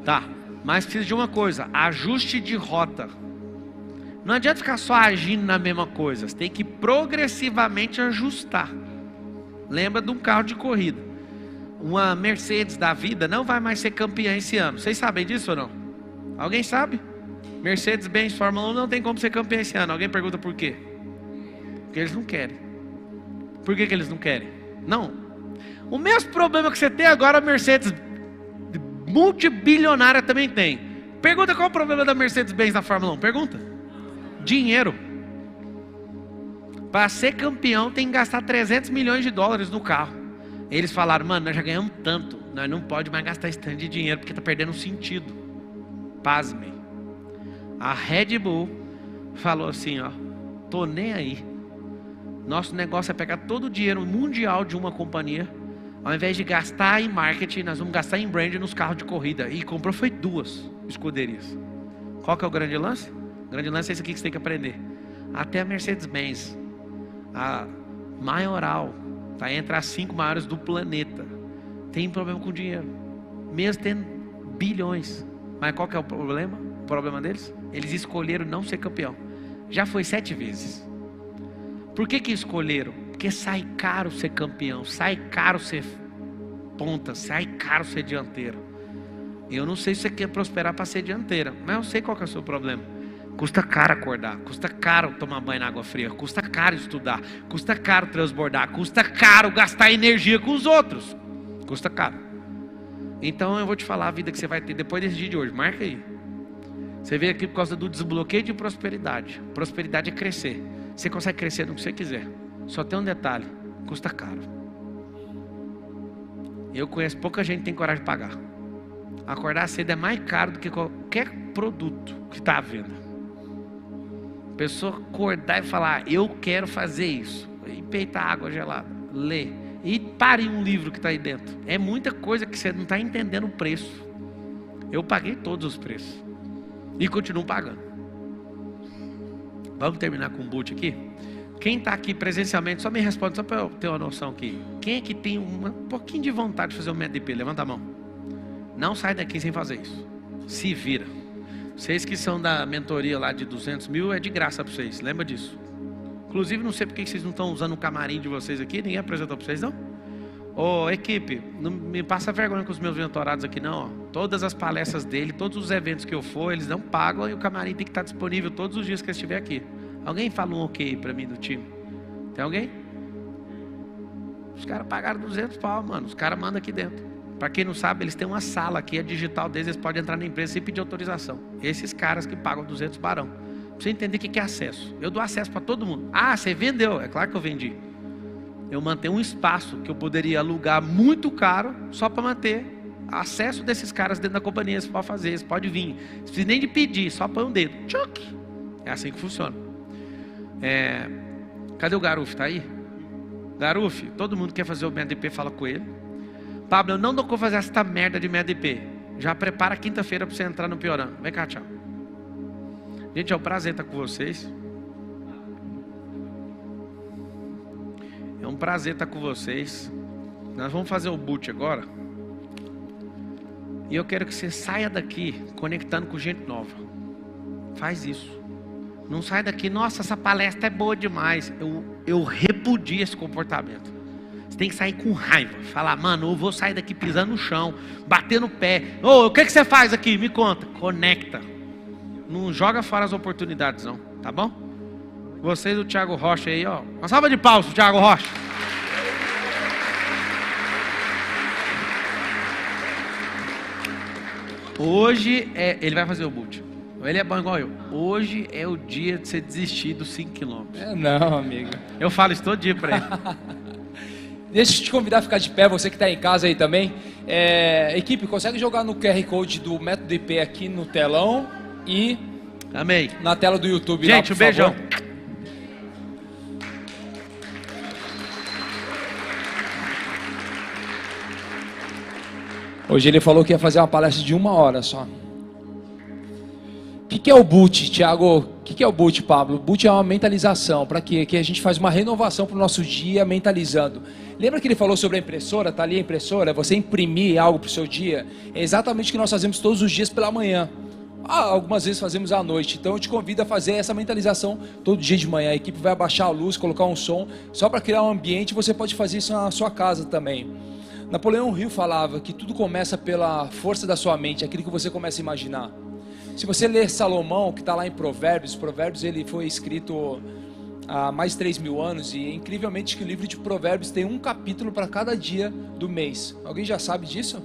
Tá, mas precisa de uma coisa, ajuste de rota. Não adianta ficar só agindo na mesma coisa. Você tem que progressivamente ajustar. Lembra de um carro de corrida. Uma Mercedes da vida não vai mais ser campeã esse ano. Vocês sabem disso ou não? Alguém sabe? Mercedes-Benz Fórmula 1 não tem como ser campeã esse ano. Alguém pergunta por quê? Porque eles não querem. Por que eles não querem? Não. O mesmo problema que você tem agora, a Mercedes multibilionária também tem. Pergunta qual é o problema da Mercedes-Benz na Fórmula 1. Pergunta. Dinheiro. Para ser campeão tem que gastar 300 milhões de dólares no carro. Eles falaram, mano, nós já ganhamos tanto, nós não podemos mais gastar esse tanto de dinheiro porque está perdendo o sentido. Pasmem. A Red Bull falou assim, ó, tô nem aí. Nosso negócio é pegar todo o dinheiro mundial de uma companhia, ao invés de gastar em marketing, nós vamos gastar em brand nos carros de corrida. E comprou foi 2 escuderias. Qual que é o grande lance? O grande lance é isso aqui que você tem que aprender. Até a Mercedes-Benz, a Maioral, Está entre as 5 maiores do planeta. Tem problema com dinheiro. Mesmo tendo bilhões. Mas qual que é o problema? O problema deles? Eles escolheram não ser campeão. Já foi 7 vezes. Por que escolheram? Porque sai caro ser campeão. Sai caro ser ponta. Sai caro ser dianteiro. Eu não sei se você quer prosperar para ser dianteira. Mas eu sei qual que é o seu problema. Custa caro acordar. Custa caro tomar banho na água fria. Custa caro estudar. Custa caro transbordar. Custa caro gastar energia com os outros. Custa caro. Então eu vou te falar a vida que você vai ter depois desse dia de hoje. Marca aí. Você veio aqui por causa do desbloqueio de prosperidade. Prosperidade é crescer. Você consegue crescer no que você quiser. Só tem um detalhe. Custa caro. Eu conheço pouca gente que tem coragem de pagar. Acordar cedo é mais caro do que qualquer produto que está à venda. A pessoa acordar e falar, eu quero fazer isso. E peitar água gelada. Ler. E pare um livro que está aí dentro. É muita coisa que você não está entendendo o preço. Eu paguei todos os preços. E continuo pagando. Vamos terminar com um boot aqui? Quem está aqui presencialmente, só me responde, só para eu ter uma noção aqui. Quem é que tem um pouquinho de vontade de fazer o MEDP? Levanta a mão. Não sai daqui sem fazer isso. Se vira. Vocês que são da mentoria lá de 200 mil, é de graça para vocês. Lembra disso. Inclusive, não sei porque vocês não estão usando o camarim de vocês aqui. Ninguém apresentou para vocês, não? Ô, equipe, não me passa vergonha com os meus mentorados aqui, não. Ó. Todas as palestras dele, todos os eventos que eu for, eles não pagam e o camarim tem que estar disponível todos os dias que eu estiver aqui. Alguém fala um ok para mim do time? Tem alguém? Os caras pagaram 200 pau, mano. Os caras mandam aqui dentro. Para quem não sabe, eles têm uma sala aqui, a digital deles, eles podem entrar na empresa sem pedir autorização. Esses caras que pagam 200 barão. Pra você entender o que é acesso. Eu dou acesso para todo mundo. Ah, você vendeu? É claro que eu vendi. Eu mantenho um espaço que eu poderia alugar muito caro, só para manter acesso desses caras dentro da companhia. Você pode fazer, você pode vir. Não precisa nem de pedir, só põe um dedo. Tchuc! É assim que funciona. Cadê o Garuf? Tá aí? Garuf, todo mundo quer fazer o MEDP, fala com ele. Pablo, eu não dou como fazer essa merda de MEDP. Já prepara quinta-feira para você entrar no Piorã. Vem cá, tchau. Gente, é um prazer estar com vocês. É um prazer estar com vocês. Nós vamos fazer o boot agora. E eu quero que você saia daqui conectando com gente nova. Faz isso. Não sai daqui, nossa, essa palestra é boa demais. Eu repudio esse comportamento. Você tem que sair com raiva. Falar, mano, eu vou sair daqui pisando no chão, batendo o pé. Ô, o que você faz aqui? Me conta. Conecta. Não joga fora as oportunidades, não. Tá bom? Vocês, o Thiago Rocha aí, ó. Uma salva de palmas pro Thiago Rocha. Hoje ele vai fazer o boot. Ele é bom igual eu. Hoje é o dia de você desistir dos 5 km. Não, amigo. Eu falo isso todo dia pra ele. Deixa eu te convidar a ficar de pé, você que está em casa aí também. Equipe, consegue jogar no QR Code do Método IP aqui no telão e Amém. Na tela do YouTube. Gente, lá, um beijão. favor. Hoje ele falou que ia fazer uma palestra de 1 hora só. O que é o boot, Thiago? O que é o boot, Pablo? O boot é uma mentalização. Para quê? Que a gente faz uma renovação para o nosso dia mentalizando. Lembra que ele falou sobre a impressora? Está ali a impressora? Você imprimir algo para o seu dia? É exatamente o que nós fazemos todos os dias pela manhã. Algumas vezes fazemos à noite. Então eu te convido a fazer essa mentalização todo dia de manhã. A equipe vai abaixar a luz, colocar um som, só para criar um ambiente. Você pode fazer isso na sua casa também. Napoleão Hill falava que tudo começa pela força da sua mente, aquilo que você começa a imaginar. Se você ler Salomão, que está lá em Provérbios, ele foi escrito há mais de 3.000 anos, e é incrivelmente que o livro de Provérbios tem um capítulo para cada dia do mês. Alguém já sabe disso?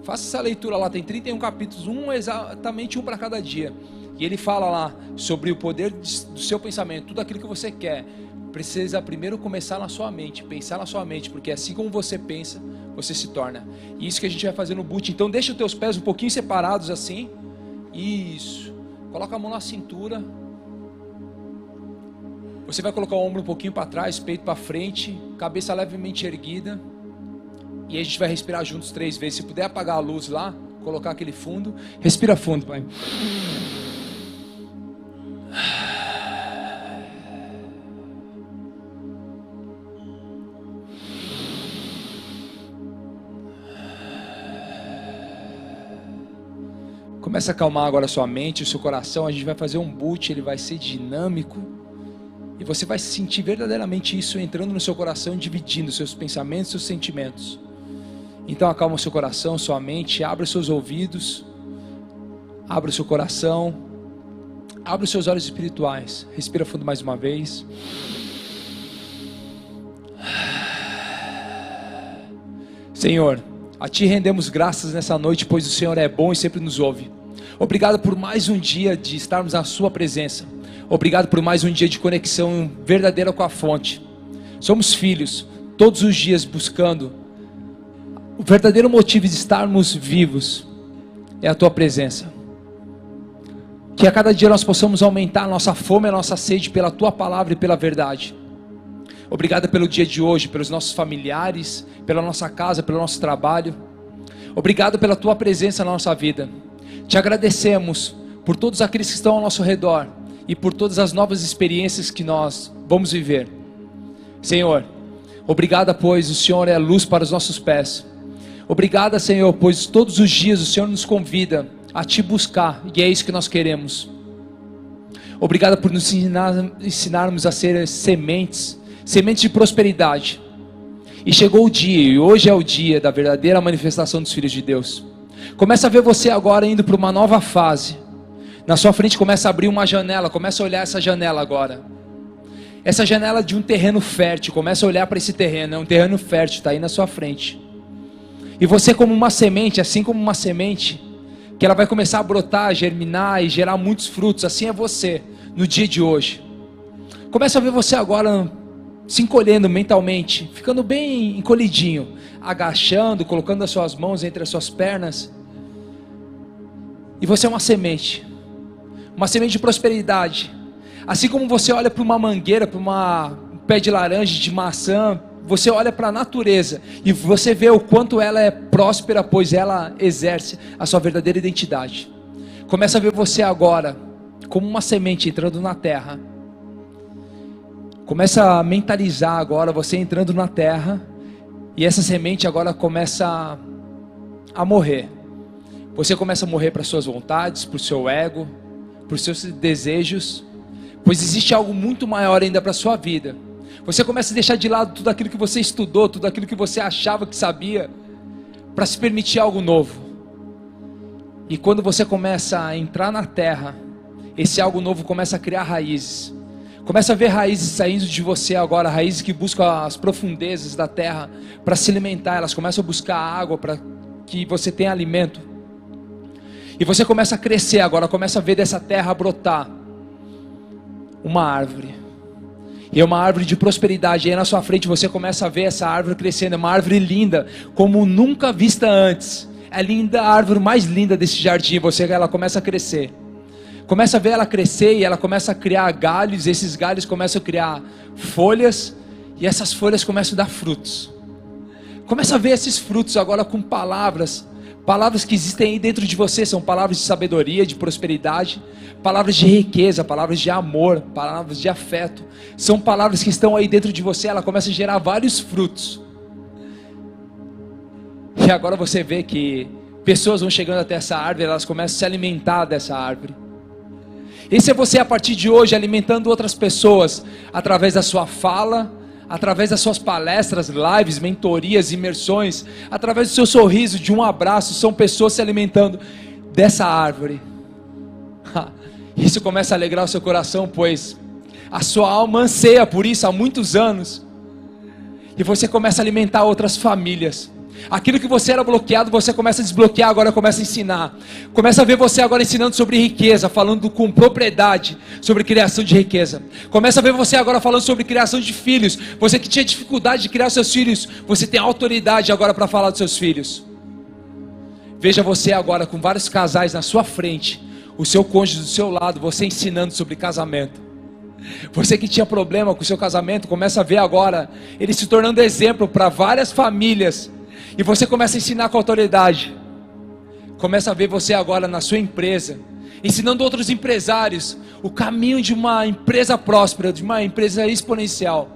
Faça essa leitura lá, tem 31 capítulos, exatamente um para cada dia. E ele fala lá sobre o poder do seu pensamento, tudo aquilo que você quer. Precisa primeiro começar na sua mente, pensar na sua mente, porque assim como você pensa, você se torna. E isso que a gente vai fazer no boot. Então deixa os teus pés um pouquinho separados assim. Isso. Coloca a mão na cintura. Você vai colocar o ombro um pouquinho para trás, peito para frente, cabeça levemente erguida. E a gente vai respirar juntos 3 vezes. Se puder apagar a luz lá, colocar aquele fundo. Respira fundo, pai. Começa a acalmar agora a sua mente, o seu coração. A gente vai fazer um boot, ele vai ser dinâmico. E você vai sentir verdadeiramente isso entrando no seu coração, dividindo seus pensamentos, seus sentimentos. Então acalma o seu coração, sua mente, abre os seus ouvidos, abre o seu coração, abre os seus olhos espirituais. Respira fundo mais uma vez. Senhor, a Ti rendemos graças nessa noite, pois o Senhor é bom e sempre nos ouve. Obrigado por mais um dia de estarmos na Sua presença. Obrigado por mais um dia de conexão verdadeira com a fonte. Somos filhos, todos os dias buscando. O verdadeiro motivo de estarmos vivos é a Tua presença. Que a cada dia nós possamos aumentar a nossa fome, a nossa sede pela Tua palavra e pela verdade. Obrigado pelo dia de hoje, pelos nossos familiares, pela nossa casa, pelo nosso trabalho. Obrigado pela Tua presença na nossa vida. Te agradecemos por todos aqueles que estão ao nosso redor e por todas as novas experiências que nós vamos viver. Senhor, obrigado, pois o Senhor é a luz para os nossos pés. Obrigado, Senhor, pois todos os dias o Senhor nos convida a Te buscar, e é isso que nós queremos. Obrigado por nos ensinarmos a ser sementes de prosperidade. E chegou o dia, e hoje é o dia da verdadeira manifestação dos filhos de Deus. Começa a ver você agora indo para uma nova fase. Na sua frente começa a abrir uma janela, começa a olhar essa janela agora. Essa janela de um terreno fértil, começa a olhar para esse terreno, é um terreno fértil, está aí na sua frente. E você como uma semente, assim como uma semente, que ela vai começar a brotar, germinar e gerar muitos frutos, assim é você, no dia de hoje. Começa a ver você agora se encolhendo mentalmente, ficando bem encolhidinho, agachando, colocando as suas mãos entre as suas pernas. E você é uma semente de prosperidade. Assim como você olha para uma mangueira, para um pé de laranja, de maçã, você olha para a natureza e você vê o quanto ela é próspera, pois ela exerce a sua verdadeira identidade. Começa a ver você agora como uma semente entrando na terra. Começa a mentalizar agora você entrando na terra, e essa semente agora começa a morrer. Você começa a morrer para suas vontades, para o seu ego, para os seus desejos, pois existe algo muito maior ainda para a sua vida. Você começa a deixar de lado tudo aquilo que você estudou, tudo aquilo que você achava que sabia, para se permitir algo novo. E quando você começa a entrar na terra, esse algo novo começa a criar raízes. Começa a ver raízes saindo de você agora, raízes que buscam as profundezas da terra para se alimentar. Elas começam a buscar água para que você tenha alimento. E você começa a crescer agora, começa a ver dessa terra brotar uma árvore. E é uma árvore de prosperidade. E aí na sua frente você começa a ver essa árvore crescendo. É uma árvore linda, como nunca vista antes. É linda, a árvore mais linda desse jardim. Ela começa a crescer. Começa a ver ela crescer e ela começa a criar galhos. Esses galhos começam a criar folhas. E essas folhas começam a dar frutos. Começa a ver esses frutos agora com palavras. Palavras que existem aí dentro de você. São palavras de sabedoria, de prosperidade. Palavras de riqueza, palavras de amor, palavras de afeto. São palavras que estão aí dentro de você. Ela começa a gerar vários frutos. E agora você vê que pessoas vão chegando até essa árvore. Elas começam a se alimentar dessa árvore. Esse é você a partir de hoje, alimentando outras pessoas, através da sua fala, através das suas palestras, lives, mentorias, imersões, através do seu sorriso, de um abraço. São pessoas se alimentando dessa árvore. Isso começa a alegrar o seu coração, pois a sua alma anseia por isso há muitos anos. E você começa a alimentar outras famílias. Aquilo que você era bloqueado, você começa a desbloquear, agora começa a ensinar. Começa a ver você agora ensinando sobre riqueza, falando com propriedade sobre criação de riqueza. Começa a ver você agora falando sobre criação de filhos. Você que tinha dificuldade de criar seus filhos, você tem autoridade agora para falar dos seus filhos. Veja você agora com vários casais na sua frente, o seu cônjuge do seu lado, você ensinando sobre casamento. Você que tinha problema com o seu casamento, começa a ver agora ele se tornando exemplo para várias famílias. E você começa a ensinar com autoridade. Começa a ver você agora na sua empresa, ensinando outros empresários o caminho de uma empresa próspera, de uma empresa exponencial.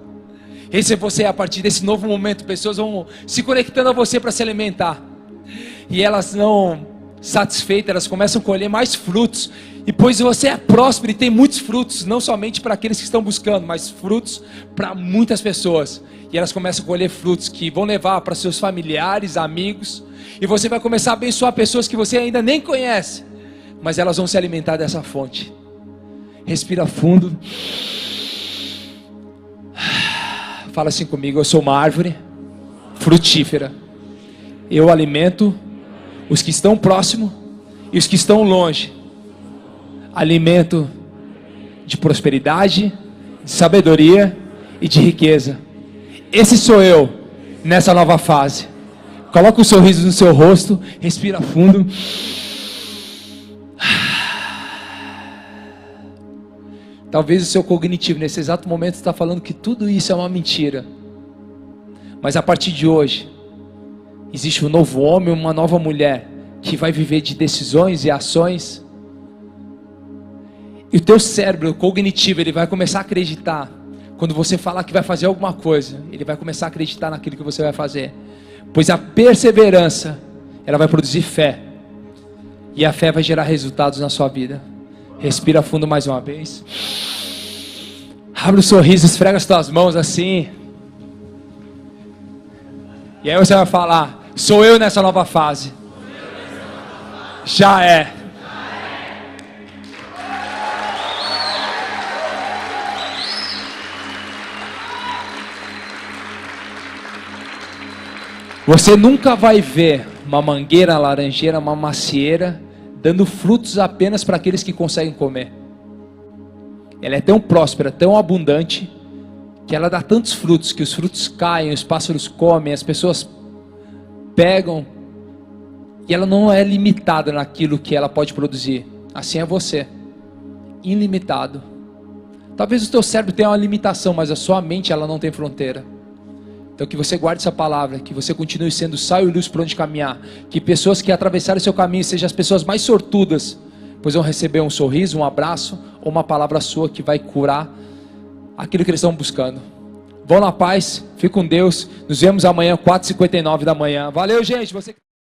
Esse é você a partir desse novo momento. Pessoas vão se conectando a você para se alimentar. E elas não satisfeitas, elas começam a colher mais frutos. E pois você é próspero e tem muitos frutos, não somente para aqueles que estão buscando, mas frutos para muitas pessoas. E elas começam a colher frutos que vão levar para seus familiares, amigos. E você vai começar a abençoar pessoas que você ainda nem conhece, mas elas vão se alimentar dessa fonte. Respira fundo. Fala assim comigo: eu sou uma árvore frutífera. Eu alimento os que estão próximo e os que estão longe. Alimento de prosperidade, de sabedoria e de riqueza. Esse sou eu nessa nova fase. Coloca um sorriso no seu rosto, respira fundo. Talvez o seu cognitivo nesse exato momento está falando que tudo isso é uma mentira. Mas a partir de hoje, existe um novo homem, uma nova mulher que vai viver de decisões e ações. E o teu cérebro cognitivo, ele vai começar a acreditar. Quando você falar que vai fazer alguma coisa, ele vai começar a acreditar naquilo que você vai fazer. Pois a perseverança, ela vai produzir fé. E a fé vai gerar resultados na sua vida. Respira fundo mais uma vez. Abre o sorriso, esfrega as tuas mãos assim. E aí você vai falar: sou eu nessa nova fase. Já é. Você nunca vai ver uma mangueira, laranjeira, uma macieira dando frutos apenas para aqueles que conseguem comer. Ela é tão próspera, tão abundante, que ela dá tantos frutos, que os frutos caem, os pássaros comem, as pessoas pegam, e ela não é limitada naquilo que ela pode produzir. Assim é você, ilimitado. Talvez o teu cérebro tenha uma limitação, mas a sua mente, ela não tem fronteira. Então que você guarde essa palavra, que você continue sendo sal e luz por onde caminhar, que pessoas que atravessarem o seu caminho sejam as pessoas mais sortudas, pois vão receber um sorriso, um abraço ou uma palavra sua que vai curar aquilo que eles estão buscando. Vão na paz, fique com Deus, nos vemos amanhã 4h59 da manhã. Valeu, gente! Você...